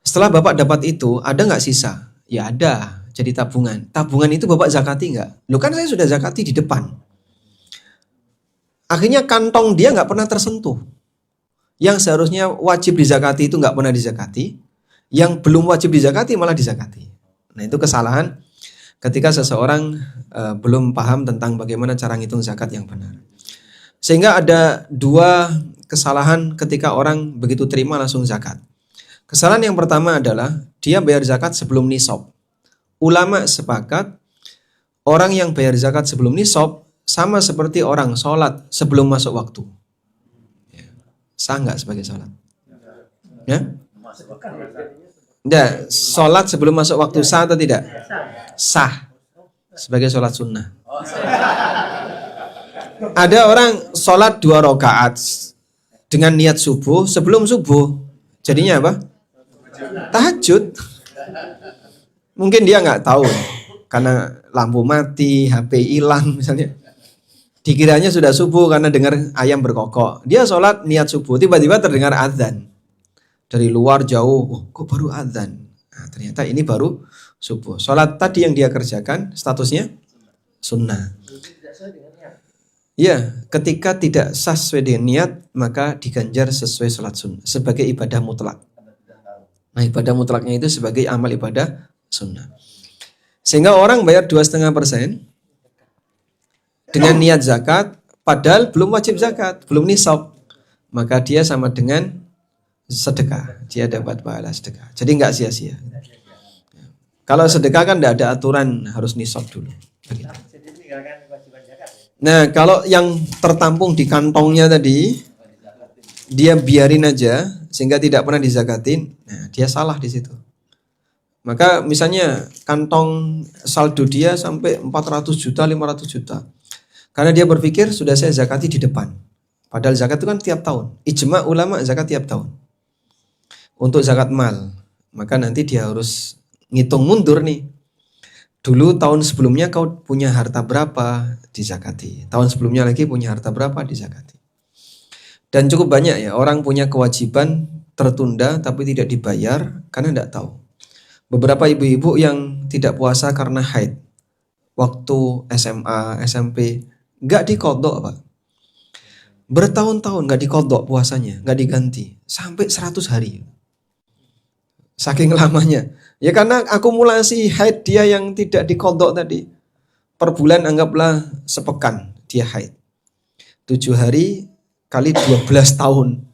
setelah Bapak dapat itu, ada nggak sisa? Ya ada, jadi tabungan. Tabungan itu Bapak zakati nggak? Loh kan saya sudah zakati di depan. Akhirnya kantong dia nggak pernah tersentuh. Yang seharusnya wajib dizakati itu nggak pernah dizakati. Yang belum wajib dizakati malah dizakati. Nah itu kesalahan ketika seseorang belum paham tentang bagaimana cara ngitung zakat yang benar. Sehingga ada dua kesalahan ketika orang begitu terima langsung zakat. Kesalahan yang pertama adalah dia bayar zakat sebelum nisab. Ulama sepakat orang yang bayar zakat sebelum nisab sama seperti orang sholat sebelum masuk waktu. Sah nggak sebagai sholat? Ya? Enggak, sholat sebelum masuk waktu sah atau tidak? Sah. Sebagai sholat sunnah. Ada orang sholat 2 rakaat dengan niat subuh sebelum subuh. Jadinya apa? Tahajud. Mungkin dia nggak tahu karena lampu mati, HP hilang misalnya. Dikiranya sudah subuh karena dengar ayam berkokok. Dia sholat niat subuh, tiba-tiba terdengar azan. Dari luar jauh, oh, kok baru azan? Nah, ternyata ini baru subuh. Sholat tadi yang dia kerjakan statusnya sunnah. Ya, ketika tidak sah sesuai dengan niat, maka diganjar sesuai sholat sunnah sebagai ibadah mutlak. Nah, ibadah mutlaknya itu sebagai amal ibadah sunnah. Sehingga orang bayar 2,5% dengan niat zakat, padahal belum wajib zakat, belum nisab, maka dia sama dengan sedekah. Dia dapat pahala sedekah. Jadi nggak sia-sia. Kalau sedekah kan tidak ada aturan harus nisab dulu. Begitu. Nah, kalau yang tertampung di kantongnya tadi, dia biarin aja sehingga tidak pernah dizakatin. Nah, dia salah di situ. Maka misalnya kantong saldo dia sampai 400 juta, 500 juta. Karena dia berpikir sudah saya zakati di depan. Padahal zakat itu kan tiap tahun. Ijma ulama zakat tiap tahun. Untuk zakat mal, maka nanti dia harus ngitung mundur nih. Dulu tahun sebelumnya kau punya harta berapa dizakati. Tahun sebelumnya lagi punya harta berapa dizakati. Dan cukup banyak ya orang punya kewajiban tertunda tapi tidak dibayar karena tidak tahu. Beberapa ibu-ibu yang tidak puasa karena haid. Waktu SMA, SMP nggak dikodok Pak. Bertahun-tahun nggak dikodok puasanya, nggak diganti sampai 100 hari. Saking lamanya. Ya karena akumulasi haid dia yang tidak dikodok tadi. Per bulan anggaplah sepekan dia haid. 7 hari kali 12 tahun.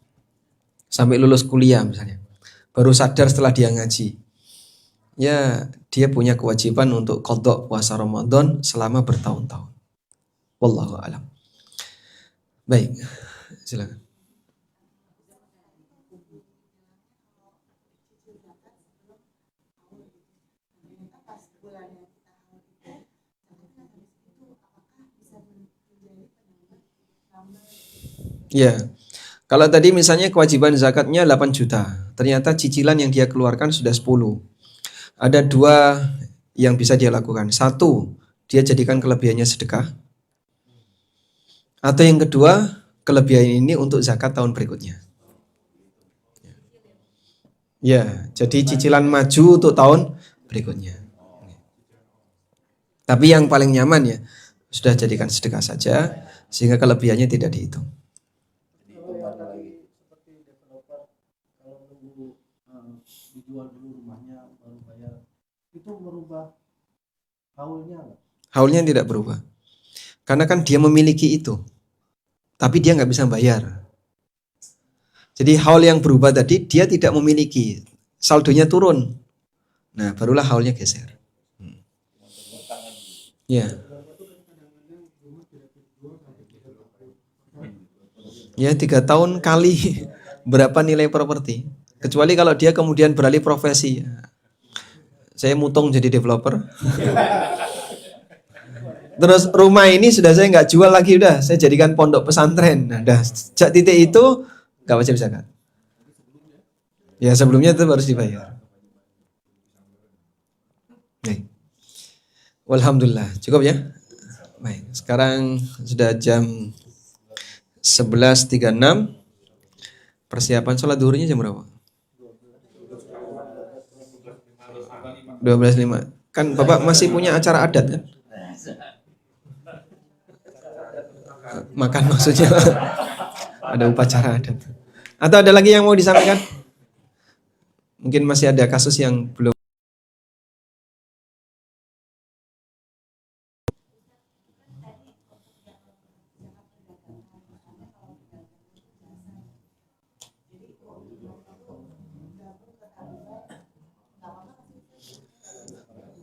Sampai lulus kuliah misalnya. Baru sadar setelah dia ngaji. Ya dia punya kewajiban untuk kodok puasa Ramadan selama bertahun-tahun. Wallahu a'lam. Baik, silakan. Ya, kalau tadi misalnya kewajiban zakatnya 8 juta, ternyata cicilan yang dia keluarkan sudah 10. Ada 2 yang bisa dia lakukan. 1, dia jadikan kelebihannya sedekah. Atau yang kedua, kelebihan ini untuk zakat tahun berikutnya. Ya, jadi cicilan maju untuk tahun berikutnya. Tapi yang paling nyaman ya, sudah jadikan sedekah saja, sehingga kelebihannya tidak dihitung. Seperti developer, kalau nunggu dijual dulu rumahnya baru bayar, itu merubah haulnya nggak? Haulnya tidak berubah. Karena kan dia memiliki itu. Tapi dia nggak bisa bayar. Jadi haul yang berubah tadi, dia tidak memiliki. Saldonya turun. Nah, barulah haulnya geser. Ya. Ya, 3 tahun kali berapa nilai properti. Kecuali kalau dia kemudian beralih profesi. Saya mutung jadi developer. Terus rumah ini sudah saya nggak jual lagi, udah saya jadikan pondok pesantren. Nah, dah sejak titik itu nggak wajib zakat. Ya sebelumnya itu harus dibayar. Baik. Walhamdulillah, cukup ya. Baik, sekarang sudah jam 11.36. Persiapan sholat duhurnya jam berapa? 12.05. Kan Bapak masih punya acara adat kan? Makan maksudnya. Ada upacara adat. Atau ada lagi yang mau disampaikan? Mungkin masih ada kasus yang belum.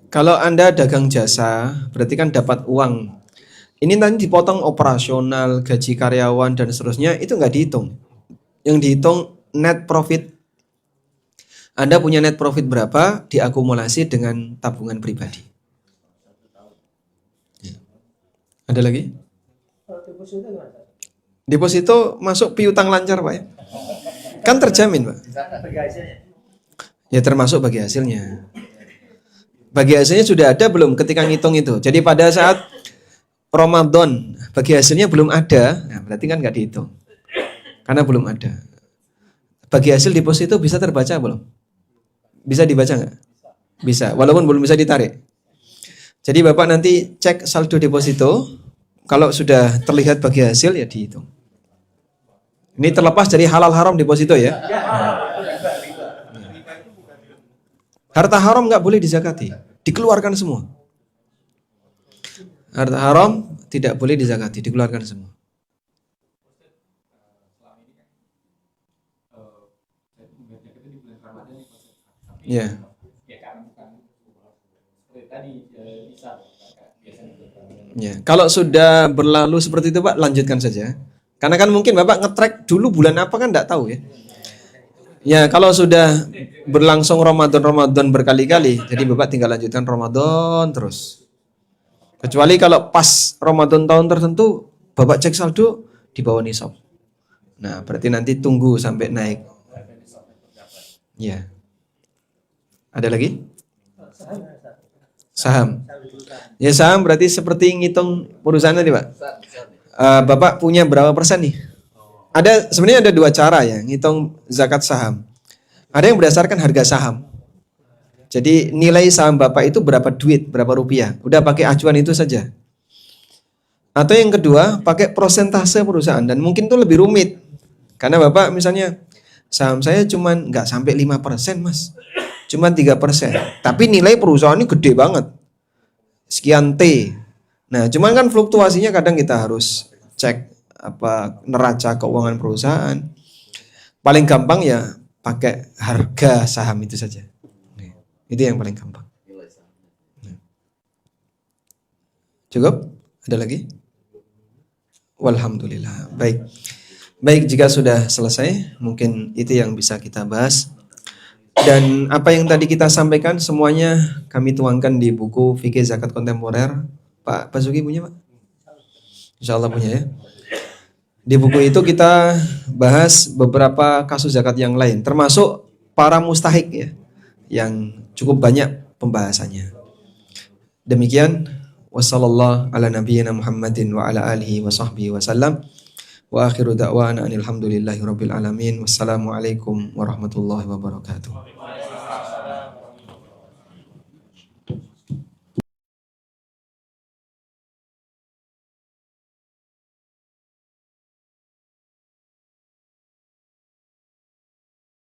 Kalau Anda dagang jasa, berarti kan dapat uang. Ini nanti dipotong operasional, gaji karyawan, dan seterusnya, itu nggak dihitung. Yang dihitung net profit. Anda punya net profit berapa, diakumulasi dengan tabungan pribadi. Ya. Ada lagi? Deposito masuk piutang lancar, Pak ya? Kan terjamin, Pak. Ya termasuk bagi hasilnya. Bagi hasilnya sudah ada belum ketika ngitung itu? Jadi pada saat Ramadan bagi hasilnya belum ada, nah berarti kan nggak dihitung. Karena belum ada. Bagi hasil deposito bisa terbaca belum? Bisa dibaca nggak? Bisa, walaupun belum bisa ditarik. Jadi Bapak nanti cek saldo deposito, kalau sudah terlihat bagi hasil ya dihitung. Ini terlepas dari halal haram deposito ya. Harta haram nggak boleh dizakati, dikeluarkan semua. Harta haram tidak boleh dizakati, dikeluarkan semua. Ya. Ya, kalau sudah berlalu seperti itu Pak, lanjutkan saja. Karena kan mungkin Bapak nge-track dulu bulan apa kan nggak tahu ya. Ya, kalau sudah berlangsung Ramadan berkali-kali, jadi Bapak tinggal lanjutkan Ramadan terus. Kecuali kalau pas Ramadan tahun tertentu, Bapak cek saldo di bawah nisab. Nah, berarti nanti tunggu sampai naik. Ya. Ada lagi? Saham. Ya saham berarti seperti ngitung perusahaan tadi Pak. Bapak punya berapa persen nih? Sebenarnya ada dua cara ya ngitung zakat saham. Ada yang berdasarkan harga saham. Jadi nilai saham Bapak itu berapa duit, berapa rupiah. Udah pakai acuan itu saja. Atau yang kedua pakai persentase perusahaan dan mungkin itu lebih rumit. Karena Bapak misalnya saham saya cuman nggak sampai 5% Mas. Cuman 3%. Tapi nilai perusahaan ini gede banget. Sekian T. Nah, cuman kan fluktuasinya kadang kita harus cek neraca keuangan perusahaan. Paling gampang ya pakai harga saham itu saja. Itu yang paling gampang. Cukup? Ada lagi? Walhamdulillah. Baik, jika sudah selesai, mungkin itu yang bisa kita bahas. Dan apa yang tadi kita sampaikan semuanya kami tuangkan di buku Fikih Zakat Kontemporer. Pak Basuki punya, Pak? Insya Allah punya ya. Di buku itu kita bahas beberapa kasus zakat yang lain, termasuk para mustahik ya, yang cukup banyak pembahasannya. Demikian, wassallallahu ala nabiyyina Muhammadin wa ala alihi wa sahbihi wasallam. Wa akhiru da'wana anil hamdulillahi rabbil alamin. Wassalamualaikum warahmatullahi wabarakatuh.